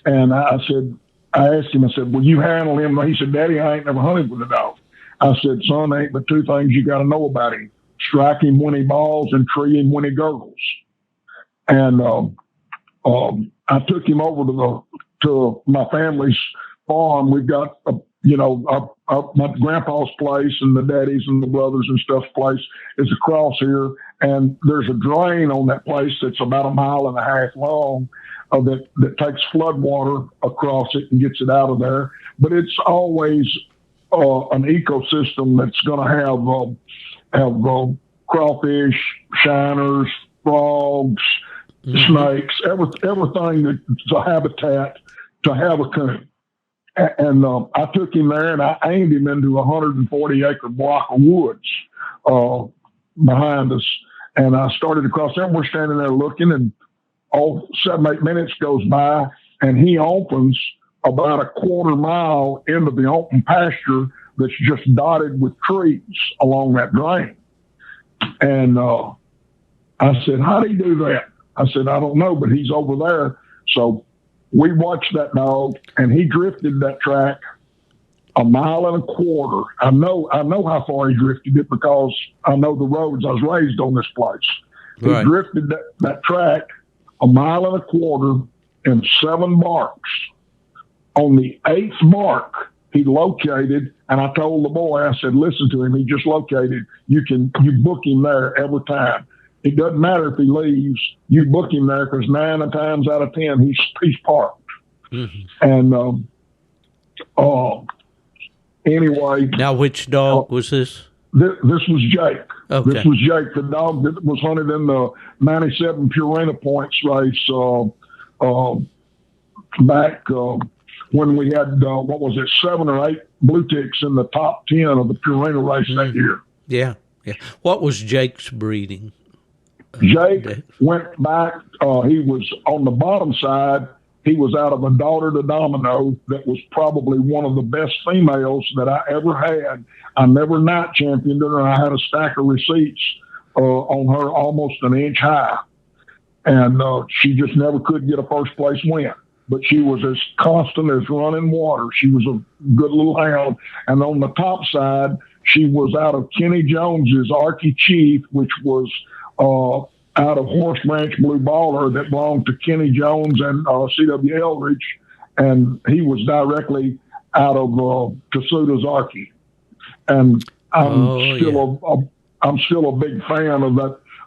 and I asked him, I said, will you handle him? He said, Daddy, I ain't never hunted with a dog. I said, son, ain't but two things you got to know about him: strike him when he balls and tree him when he gurgles. And I took him over to my family's farm. We've got my grandpa's place, and the daddies and the brothers and stuff's place is across here. And there's a drain on that place that's about 1.5 miles long that takes flood water across it and gets it out of there. But it's always an ecosystem that's going to have crawfish, shiners, frogs, snakes, everything that's a habitat to have a coon. And I took him there and I aimed him into a 140-acre block of woods behind us. And I started across there, and we're standing there looking, and 7-8 minutes goes by, and he opens about 1/4 mile into the open pasture that's just dotted with trees along that drain. And I said, how'd he do that? I said, I don't know, but he's over there. So we watched that dog, and he drifted that track 1.25 miles. I know how far he drifted it, because I know the roads. I was raised on this place. Right. He drifted that track 1.25 miles in 7 marks. On the 8th mark, he located, and I told the boy, I said, listen to him. He just located. You book him there every time. It doesn't matter if he leaves. You book him there, because 9 times out of 10, he's parked. Mm-hmm. And anyway. Now, which dog was this? This was Jake. Okay. This was Jake, the dog that was hunted in the 97 Purina points race back when we had, 7 or 8 Blueticks in the top 10 of the Purina race that year. Yeah. What was Jake's breeding? Jake went back. He was on the bottom side. He was out of a daughter to Domino that was probably one of the best females that I ever had. I never night championed her, and I had a stack of receipts on her almost 1 inch high. And she just never could get a first place win. But she was as constant as running water. She was a good little hound. And on the top side, she was out of Kenny Jones's Archie Chief, which was out of Horse Ranch Blue Baller that belonged to Kenny Jones and C.W. Eldridge, and he was directly out of Kasuda's Archie. And I'm still a big fan of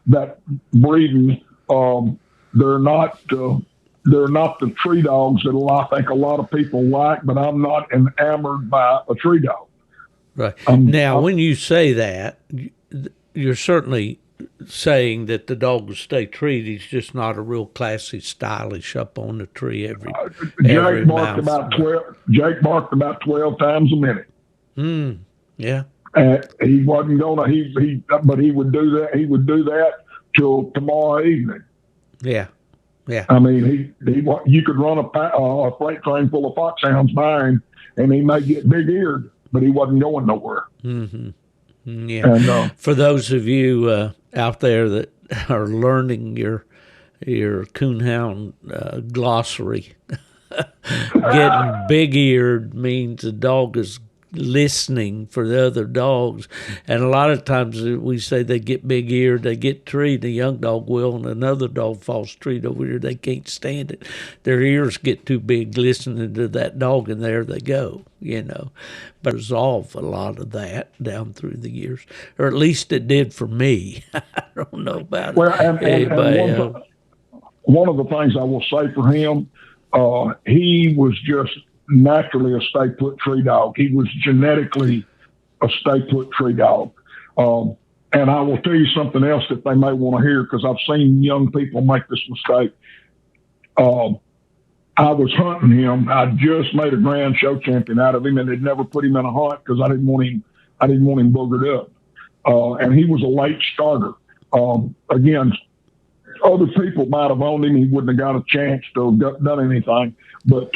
that breeding. They're not the tree dogs that I think a lot of people like, but I'm not enamored by a tree dog. Right. Now, when you say that, you're certainly saying that the dog will stay treed. He's just not a real classy, stylish up on the tree every Jake barked about 12 times a minute. Yeah. He wasn't gonna. But he would do that. He would do that till tomorrow evening. Yeah. I mean, you could run a freight train full of foxhounds by him, and he may get big-eared, but he wasn't going nowhere. Mm-hmm. Yeah. And, for those of you out there that are learning your coonhound glossary, getting big-eared means the dog is listening for the other dogs. And a lot of times we say they get big-eared, they get treed, the young dog will, and another dog falls treed over here. They can't stand it. Their ears get too big listening to that dog, and there they go, But resolve a lot of that down through the years, or at least it did for me. I don't know about one of the things I will say for him, he was just naturally a stay put tree dog. He was genetically a stay-put tree dog. And I will tell you something else that they may want to hear, because I've seen young people make this mistake. I was hunting him. I just made a grand show champion out of him, and had never put him in a hunt because I didn't want him boogered up. And he was a late starter. Again, other people might have owned him. He wouldn't have got a chance to have done anything. But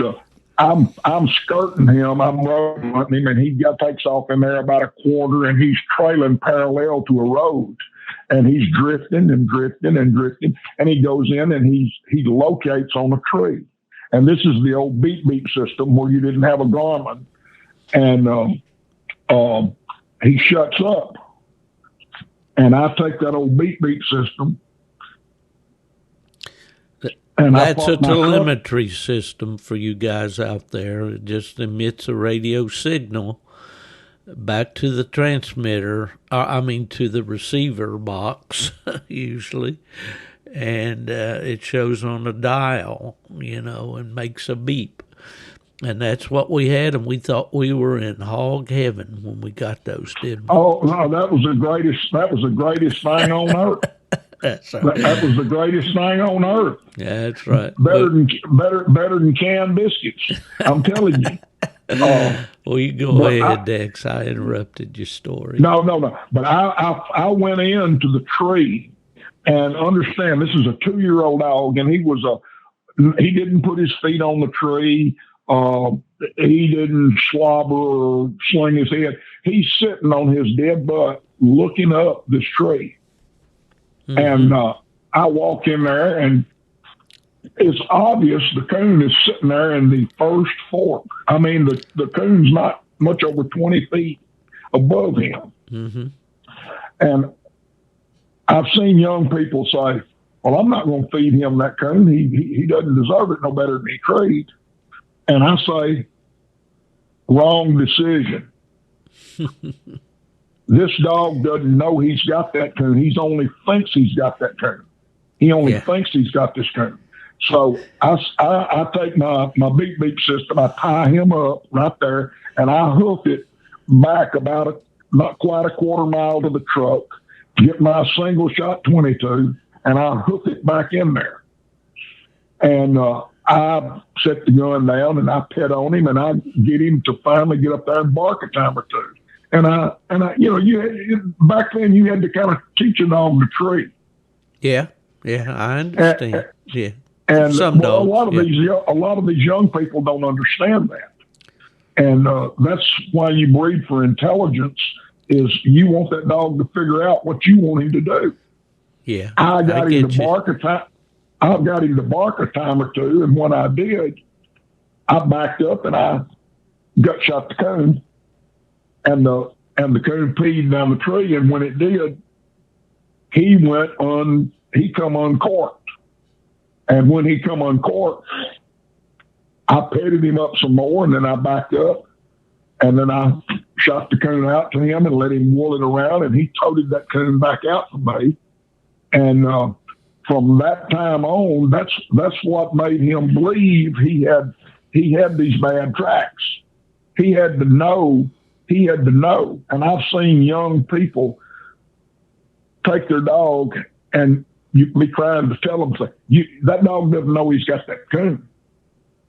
I'm skirting him. I'm road hunting him, and he takes off in there about a quarter, and he's trailing parallel to a road. And he's drifting and drifting and drifting. And he goes in and he locates on a tree. And this is the old beep system where you didn't have a Garmin. And he shuts up. And I take that old beep system. And that's a telemetry system for you guys out there. It just emits a radio signal back to the transmitter, to the receiver box, usually. And it shows on a dial, and makes a beep. And that's what we had, and we thought we were in hog heaven when we got those, didn't we? Oh, no, that was the greatest thing on earth. That's right. That was the greatest thing on earth. That's right. Better than canned biscuits. I'm telling you. Well, you go ahead, Dex. I interrupted your story. No. But I went into the tree, and understand, this is a 2-year-old dog, and he didn't put his feet on the tree. He didn't slobber or sling his head. He's sitting on his dead butt looking up this tree. Mm-hmm. And I walk in there, and it's obvious the coon is sitting there in the first fork. The coon's not much over 20 feet above him. Mm-hmm. And I've seen young people say, well, I'm not going to feed him that coon. He doesn't deserve it no better than he treed. And I say, wrong decision. This dog doesn't know he's got that coon. He only thinks he's got that coon. He only thinks he's got this coon. So I take my beep system, I tie him up right there, and I hoof it back about not quite a quarter mile to the truck, get my single shot 22, and I hoof it back in there. And I set the gun down, and I pet on him, and I get him to finally get up there and bark a time or two. And I, back then you had to kind of teach a dog to tree. Yeah, I understand. And some dogs. A lot of these young people don't understand that, and that's why you breed for intelligence. Is you want that dog to figure out what you want him to do. Yeah, I got him to bark a time or two, and when I did, I backed up and I gut shot the coon. And the coon peed down the tree, and when it did, he come uncorked. And when he come uncorked, I petted him up some more, and then I backed up, and then I shot the coon out to him and let him wool it around, and he toted that coon back out for me. And from that time on, that's what made him believe he had these bad tracks. He had to know. And I've seen young people take their dog and you be trying to tell them, that dog doesn't know he's got that coon.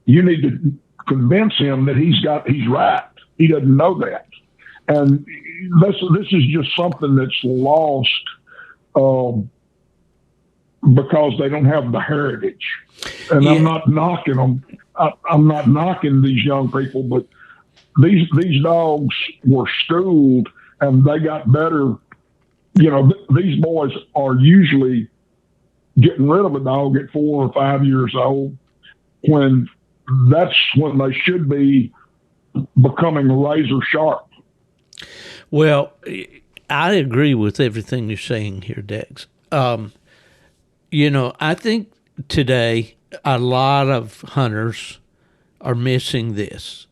You need to convince him that he's right. He doesn't know that. And this is just something that's lost because they don't have the heritage. And I'm not knocking them. I'm not knocking these young people, but these dogs were schooled and they got better. These boys are usually getting rid of a dog at 4 or 5 years old, when that's when they should be becoming razor sharp. Well, I agree with everything you're saying here, Dex. I think today a lot of hunters are missing this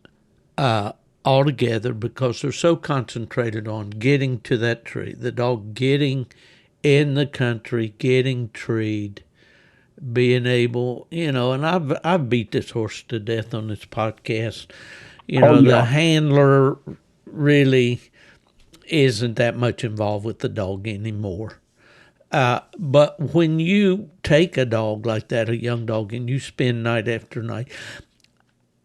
altogether because they're so concentrated on getting to that tree, the dog getting in the country, getting treed, being able, and I've beat this horse to death on this podcast. The handler really isn't that much involved with the dog anymore. But when you take a dog like that, a young dog, and you spend night after night,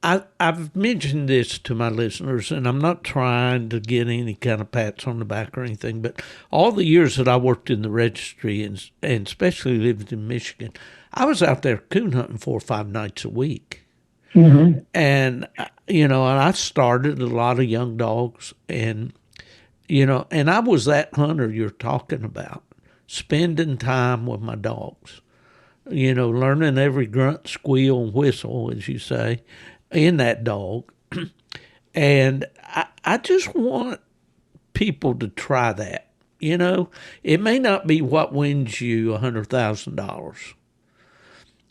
I've mentioned this to my listeners, and I'm not trying to get any kind of pats on the back or anything, but all the years that I worked in the registry and especially lived in Michigan, I was out there coon hunting 4 or 5 nights a week. Mm-hmm. And, and I started a lot of young dogs, and I was that hunter you're talking about, spending time with my dogs, learning every grunt, squeal, and whistle, as you say, in that dog. And I just want people to try that. It may not be what wins you $100,000,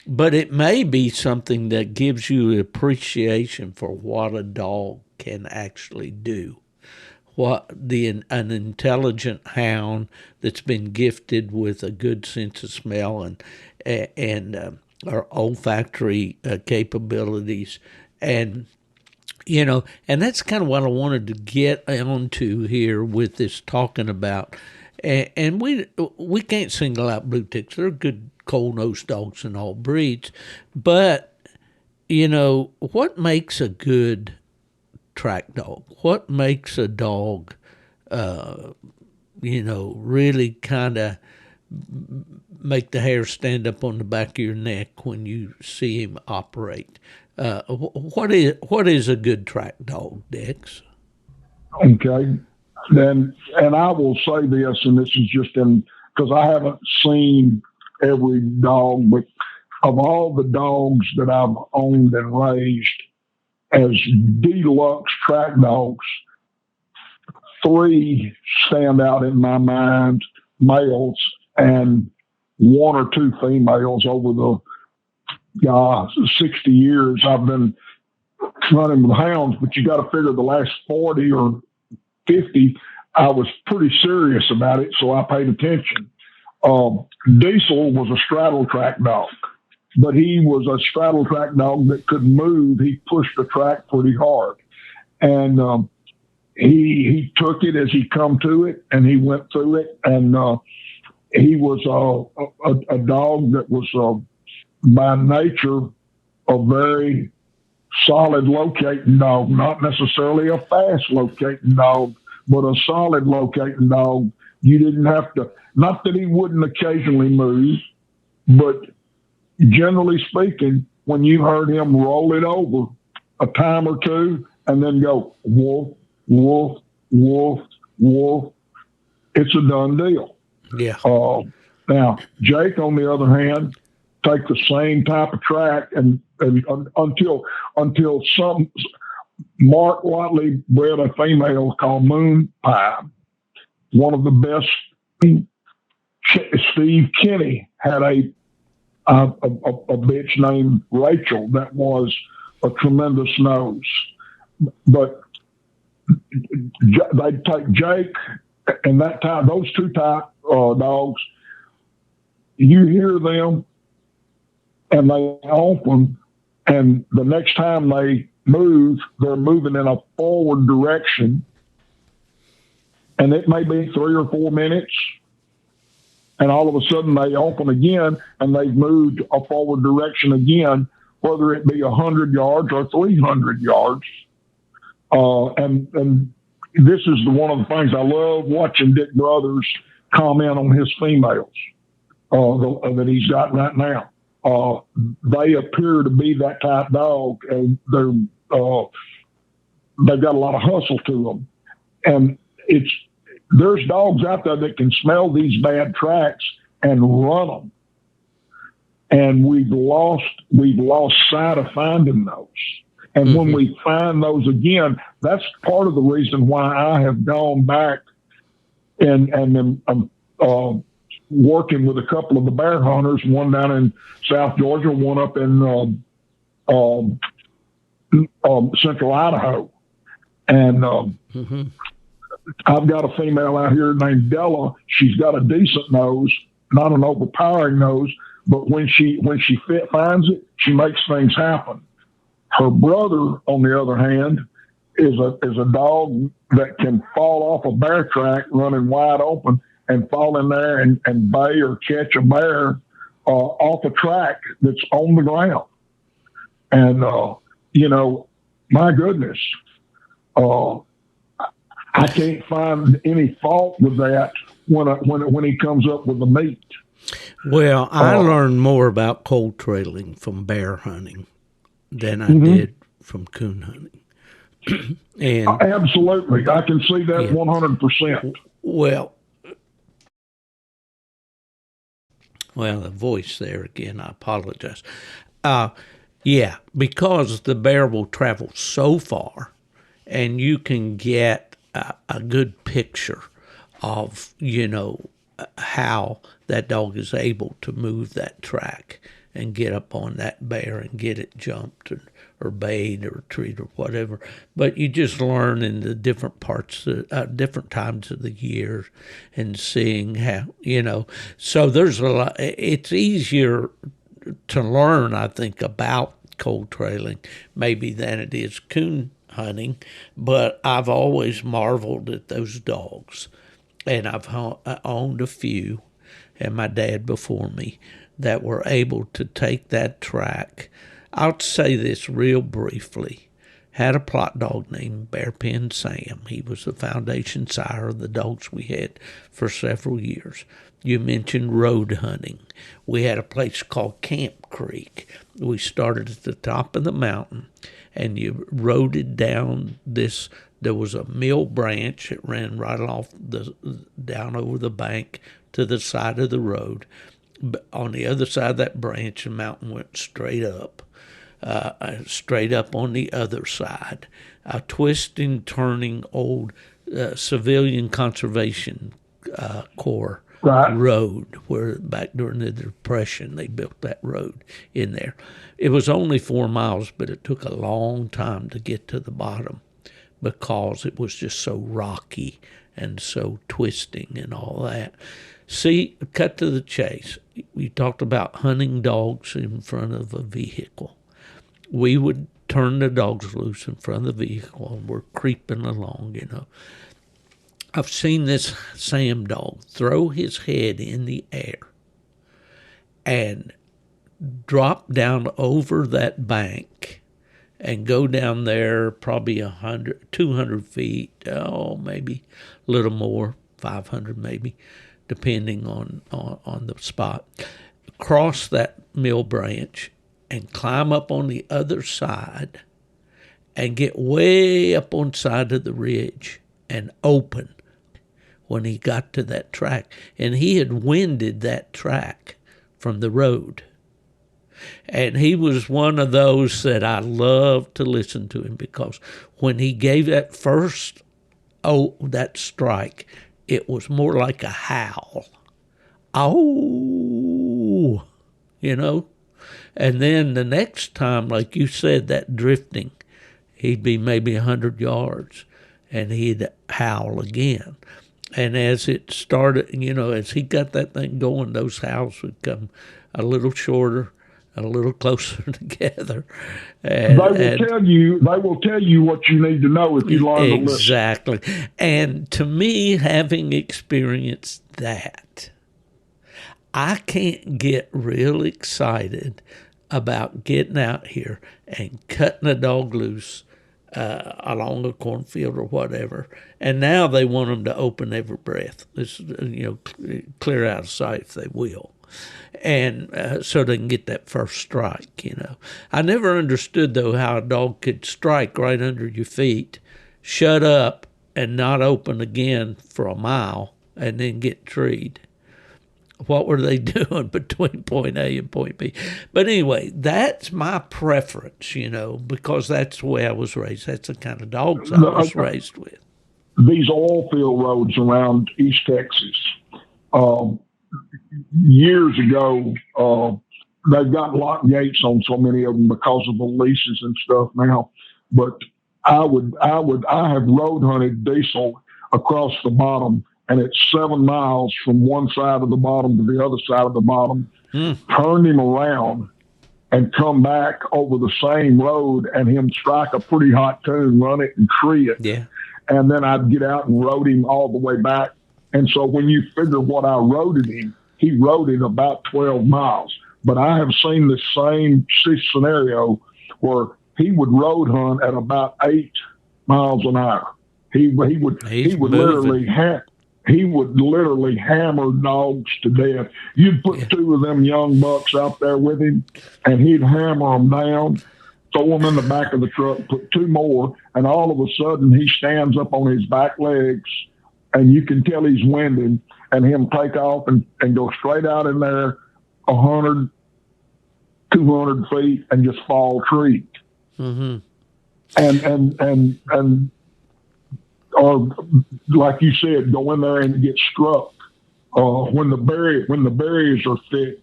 but it may be something that gives you appreciation for what a dog can actually do. An intelligent hound that's been gifted with a good sense of smell and our olfactory capabilities, and and that's kind of what I wanted to get onto here with this talking about. And we can't single out Blueticks. They're good cold-nosed dogs in all breeds, but what makes a good track dog? What makes a dog, really kind of make the hair stand up on the back of your neck when you see him operate? What is a good track dog, Dex? Okay. And I will say this, and this is just because I haven't seen every dog, but of all the dogs that I've owned and raised as deluxe track dogs, 3 stand out in my mind, males, and 1 or 2 females over the 60 years I've been running with hounds. But you got to figure the last 40 or 50, I was pretty serious about it, so I paid attention. Diesel was a straddle track dog, but he was a straddle track dog that could move. He pushed the track pretty hard, and he took it as he come to it, and he went through it. And he was a dog that was by nature a very solid locating dog, not necessarily a fast locating dog, but a solid locating dog. You didn't have to, not that he wouldn't occasionally move, but generally speaking, when you heard him roll it over a time or two and then go wolf, wolf, wolf, wolf, it's a done deal. Yeah. Now, Jake, on the other hand, take the same type of track and until Mark Whatley bred a female called Moon Pie. One of the best. Steve Kenny had a bitch named Rachel that was a tremendous nose. But they'd take Jake and that type, those 2 type dogs. You hear them and they open, and the next time they move, they're moving in a forward direction. And it may be 3 or 4 minutes, and all of a sudden they open again, and they've moved a forward direction again, whether it be 100 yards or 300 yards. And this is one of the things I love watching Dick Brothers comment on his females that he's got right now. They appear to be that type dog, and they've got a lot of hustle to them. And there's dogs out there that can smell these bad tracks and run them. And we've lost sight of finding those. And when we find those again, that's part of the reason why I have gone back and am working with a couple of the bear hunters, one down in South Georgia, one up in Central Idaho. And I've got a female out here named Della. She's got a decent nose, not an overpowering nose, but when she finds it, she makes things happen. Her brother, on the other hand, is a dog that can fall off a bear track running wide open and fall in there and bay or catch a bear off a track that's on the ground. And, my goodness, I can't find any fault with that when he comes up with the meat. Well, I learned more about cold trailing from bear hunting than I did from coon hunting. And absolutely, I can see that 100%. Well, the voice there again. I apologize. Because the bear will travel so far, and you can get a good picture of, how that dog is able to move that track and get up on that bear and get it jumped or bayed or treated or whatever. But you just learn in the different parts, different times of the year, and seeing how, So there's a lot. It's easier to learn, I think, about cold trailing maybe than it is coon hunting, but I've always marveled at those dogs, and I've owned a few, and my dad before me, that were able to take that track. I'll say this real briefly. Had a plot dog named Bearpen Sam. He was the foundation sire of the dogs we had for several years. You mentioned road hunting. We had a place called Camp Creek. We started at the top of the mountain, and you roded down this. There was a mill branch that ran right off down over the bank to the side of the road. But on the other side of that branch, the mountain went straight up on the other side. A twisting, turning old civilian conservation corps road, where back during the Depression they built that road in there. It was only 4 miles, but it took a long time to get to the bottom because it was just so rocky and so twisting and all that. See, cut to the chase. We talked about hunting dogs in front of a vehicle. We would turn the dogs loose in front of the vehicle, and we're creeping along, I've seen this Sam dog throw his head in the air and drop down over that bank and go down there probably 100, 200 feet, maybe a little more, 500 maybe, depending on the spot, cross that mill branch and climb up on the other side and get way up on side of the ridge and open when he got to that track. And he had winded that track from the road. And he was one of those that I loved to listen to him, because when he gave that first, that strike, it was more like a howl. Oh, And then the next time, like you said, that drifting, he'd be maybe 100 yards, and he'd howl again. And as it started, as he got that thing going, those howls would come a little shorter, a little closer together. And, they will tell you what you need to know if you learn to listen. Exactly. And to me, having experienced that, I can't get real excited about getting out here and cutting a dog loose along a cornfield or whatever. And now they want them to open every breath. It's, clear out of sight if they will. And so they can get that first strike, I never understood, though, how a dog could strike right under your feet, shut up, and not open again for a mile, and then get treed. What were they doing between point A and point B? But anyway, that's my preference, because that's the way I was raised. That's the kind of dogs I was raised with. These oil field roads around East Texas, years ago, they've got lock gates on so many of them because of the leases and stuff now. But I have road hunted diesel across the bottom, and it's 7 miles from one side of the bottom to the other side of the bottom. Turned him around and come back over the same road and him strike a pretty hot tune, run it and tree it. Yeah. And then I'd get out and rode him all the way back. And so when you figure what I rode him, he rode it about 12 miles. But I have seen the same scenario where he would road hunt at about 8 miles an hour. He would literally hammer dogs to death. You'd put two of them young bucks out there with him, and he'd hammer them down, throw them in the back of the truck, put two more, and all of a sudden he stands up on his back legs, and you can tell he's winded, and him take off and go straight out in there 100, 200 feet and just fall tree. Mm-hmm. And or like you said, go in there and get struck. When the berries are thick,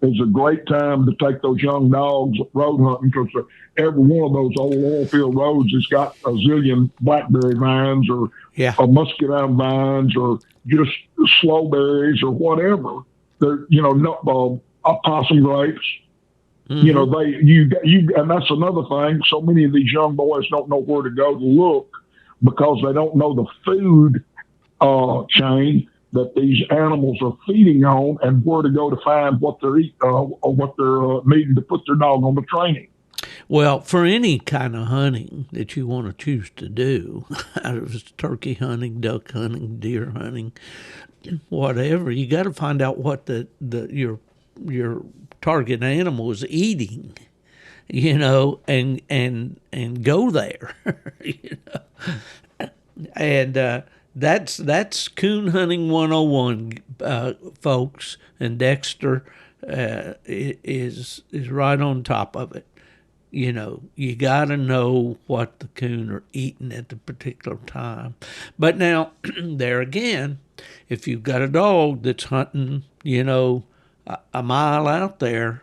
is a great time to take those young dogs road hunting, because every one of those old oil field roads has got a zillion blackberry vines or muscadine vines or just slow berries or whatever. They're, opossum grapes. Mm-hmm. And that's another thing. So many of these young boys don't know where to go to look because they don't know the food chain that these animals are feeding on and where to go to find what they're eating or what they're needing to put their dog on the training. Well, for any kind of hunting that you want to choose to do, out of turkey hunting, duck hunting, deer hunting, whatever, you got to find out what your target animal is eating, and go there, and that's coon hunting 101, folks, and Dexter is right on top of it. You got to know what the coon are eating at the particular time. But now, there again, if you've got a dog that's hunting, a mile out there,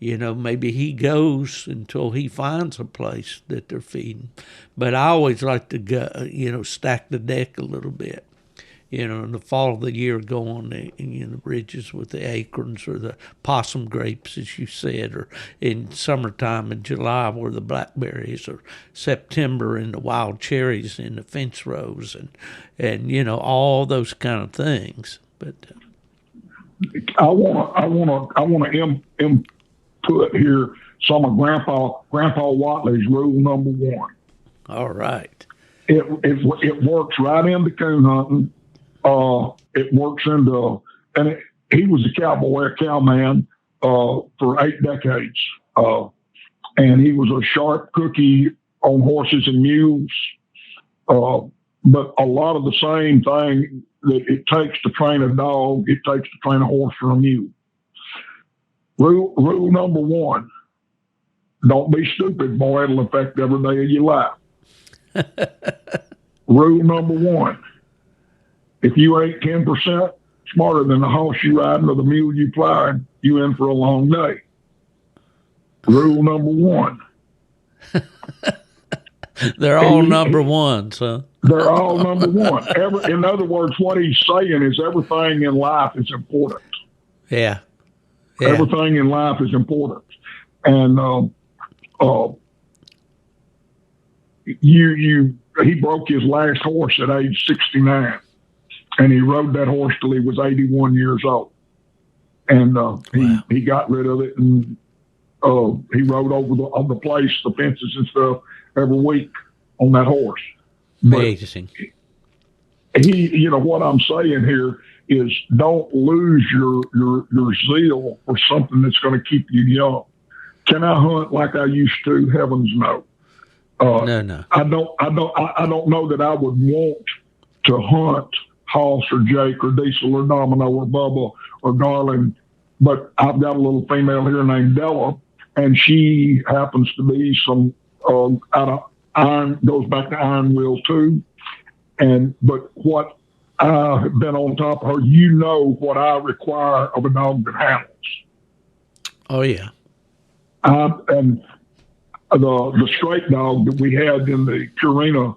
maybe he goes until he finds a place that they're feeding. But I always like to go, stack the deck a little bit. In the fall of the year, go on the ridges with the acorns or the possum grapes, as you said, or in summertime in July where the blackberries, or September in the wild cherries in the fence rows, and all those kind of things. But I want to input here some of Grandpa Whatley's rule number 1. All right. It works right into coon hunting. It works into, and he was a cowman for 8 decades. And he was a sharp cookie on horses and mules. But a lot of the same thing that it takes to train a dog, it takes to train a horse or a mule. Rule number 1, don't be stupid, boy. It'll affect every day of your life. Rule number 1, if you ain't 10% smarter than the horse you riding or the mule you plowing, you in for a long day. Rule number 1. They're all number ones, huh? They're all number 1. In other words, what he's saying is everything in life is important. Yeah. Everything in life is important. And he broke his last horse at age 69. And he rode that horse till he was 81 years old. And he got rid of it, and he rode over the place, the fences and stuff, every week on that horse. Amazing. He, what I'm saying here is don't lose your zeal for something that's going to keep you young. Can I hunt like I used to? Heavens no. No. I don't know that I would want to hunt Hoss or Jake or Diesel or Domino or Bubba or Garland, but I've got a little female here named Della, and she happens to be some out of iron, goes back to iron wheel too. But what I have been on top of her, what I require of a dog that handles. Oh yeah. And the straight dog that we had in the Purina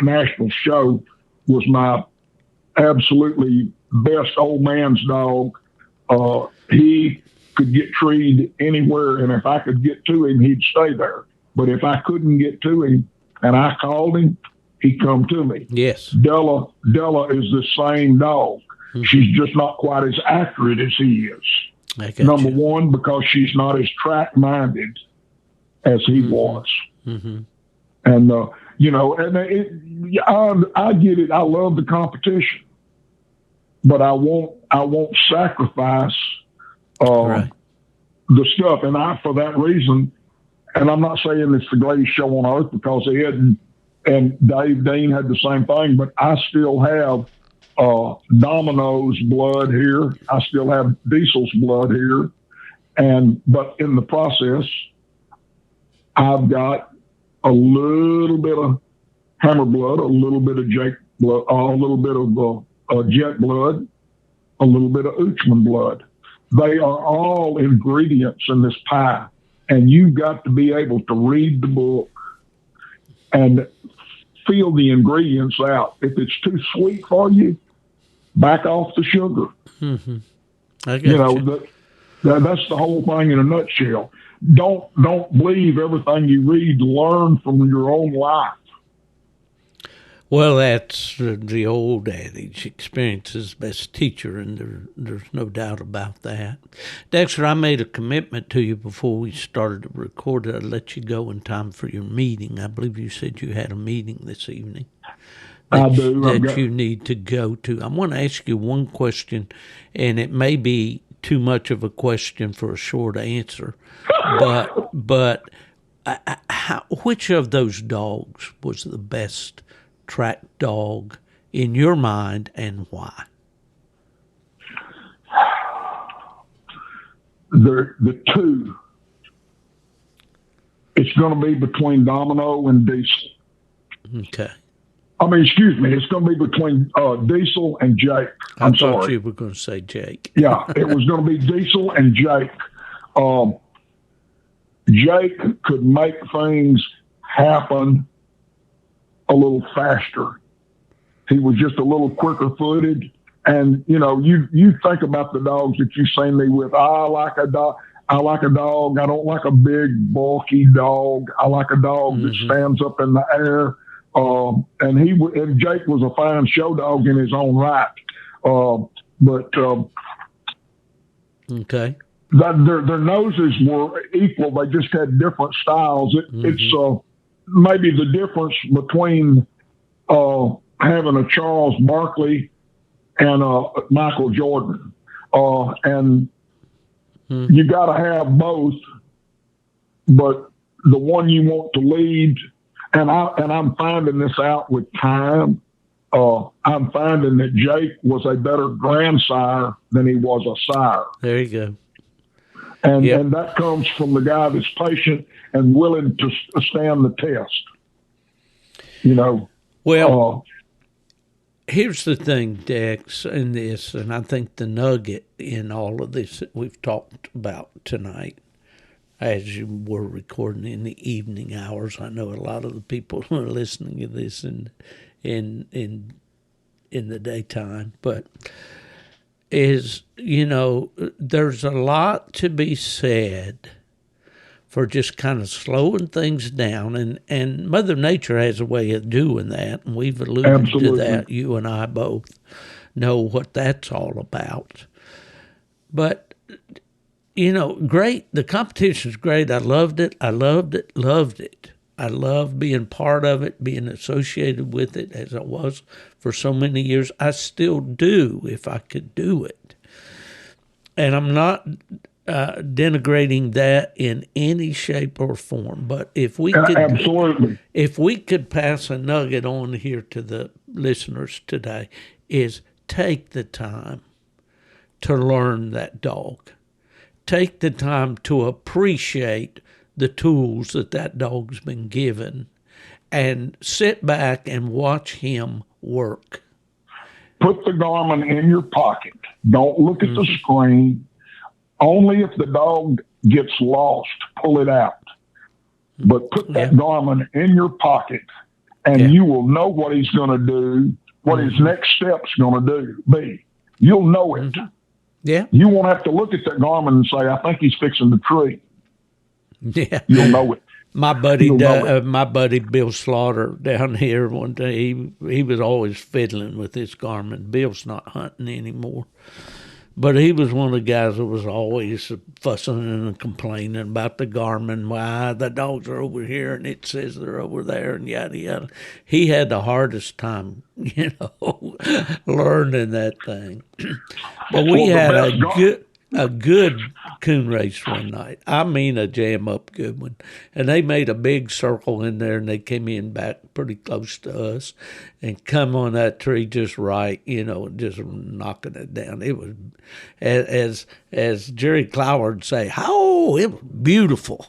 national show was my absolutely best old man's dog. He could get treed anywhere, and if I could get to him, he'd stay there. But if I couldn't get to him and I called him, he'd come to me. Yes. Della is the same dog. Mm-hmm. She's just not quite as accurate as he is. Number one, because she's not as track-minded as he was. Mm-hmm. And, I get it. I love the competition, but I won't sacrifice the stuff. And for that reason, and I'm not saying it's the greatest show on earth, because Ed and Dave Dean had the same thing, but I still have Domino's blood here. I still have Diesel's blood here. But in the process, I've got a little bit of Hammer blood, a little bit of Jake blood, a little bit of Jet blood, a little bit of Uchman blood. They are all ingredients in this pie, and you've got to be able to read the book and feel the ingredients out. If it's too sweet for you, back off the sugar. Mm-hmm. I get you. That's the whole thing in a nutshell. Don't believe everything you read. Learn from your own life. Well, that's the old adage, experience is the best teacher, and there's no doubt about that. Dexter, I made a commitment to you before we started to record that I'd let you go in time for your meeting. I believe you said you had a meeting this evening. I do. That you need to go to. I want to ask you one question, and it may be too much of a question for a short answer, but which of those dogs was the best track dog in your mind, and why? The two. It's going to be between Domino and Diesel. Okay. Excuse me. It's going to be between Diesel and Jake. I thought you were going to say Jake. Yeah, it was going to be Diesel and Jake. Jake could make things happen a little faster. He was just a little quicker footed. And, you think about the dogs that you've seen me with. I like a dog. I don't like a big, bulky dog. I like a dog that stands up in the air. And Jake was a fine show dog in his own right. Okay. Their noses were equal. They just had different styles. It's maybe the difference between having a Charles Barkley and Michael Jordan. You got to have both, but the one you want to lead, and I'm finding this out with time. I'm finding that Jake was a better grandsire than he was a sire. There you go. And that comes from the guy that's patient and willing to stand the test. Well, here's the thing, Dex, in this, and I think the nugget in all of this that we've talked about tonight, as you were recording in the evening hours. I know a lot of the people who are listening to this in the daytime, but is, there's a lot to be said for just kind of slowing things down, and Mother Nature has a way of doing that, and we've alluded to that. You and I both know what that's all about. But, great. The competition's great. I loved it. I loved being part of it, being associated with it as I was for so many years. I still do if I could do it. And I'm not denigrating that in any shape or form. But if we could pass a nugget on here to the listeners today, is take the time to learn that dog. Take the time to appreciate the tools that dog's been given, and sit back and watch him work. Put the Garmin in your pocket. Don't look at the screen. Only if the dog gets lost, pull it out. But put that Garmin in your pocket, and you will know what he's going to do, what his next step's going to be. You'll know it. Yeah. You won't have to look at that Garmin and say, I think he's fixing the tree. Yeah. You'll know it. My buddy Bill Slaughter down here one day, he was always fiddling with his Garmin. Bill's not hunting anymore. But he was one of the guys that was always fussing and complaining about the Garmin. Why the dogs are over here and it says they're over there and yada yada. He had the hardest time, learning that thing. But we had a good coon race one night. I mean, a jam up good one. And they made a big circle in there, and they came in back pretty close to us and come on that tree just right, just knocking it down. It was, as Jerry Clower would say, "Oh, it was beautiful,"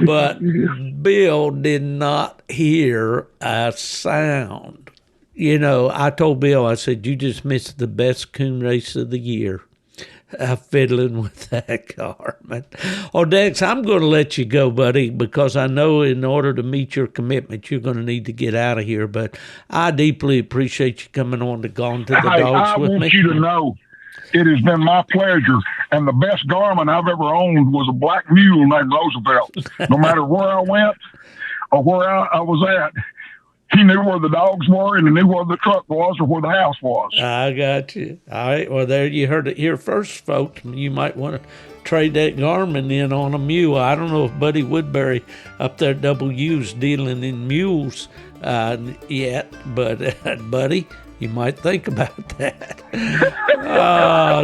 But Bill did not hear a sound. I told Bill, I said, you just missed the best coon race of the year, fiddling with that Garmin. Oh, Dex, I'm going to let you go, buddy, because I know in order to meet your commitment, you're going to need to get out of here. But I deeply appreciate you coming on to Gone to the Dogs with me. I want you to know it has been my pleasure. And the best Garmin I've ever owned was a black mule named Roosevelt. No matter where I went or where I was at, he knew where the dogs were and he knew where the truck was or where the house was. I got you. All right. Well, there you heard it here first, folks. You might want to trade that Garmin in on a mule. I don't know if Buddy Woodbury up there at WU's dealing in mules yet, but Buddy, you might think about that.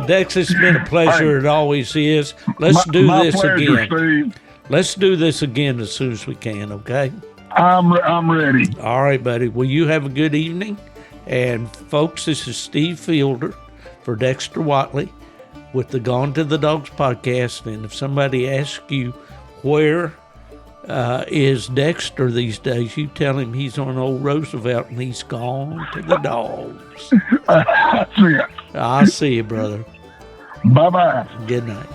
Dex, it's been a pleasure. It always is. Let's do this again. Steve. Let's do this again as soon as we can, okay? I'm ready. All right, buddy. Well, you have a good evening. And, folks, this is Steve Fielder for Dexter Whatley with the Gone to the Dogs podcast. And if somebody asks you where is Dexter these days, you tell him he's on old Roosevelt and he's gone to the dogs. That's it. I'll see you, brother. Bye-bye. Good night.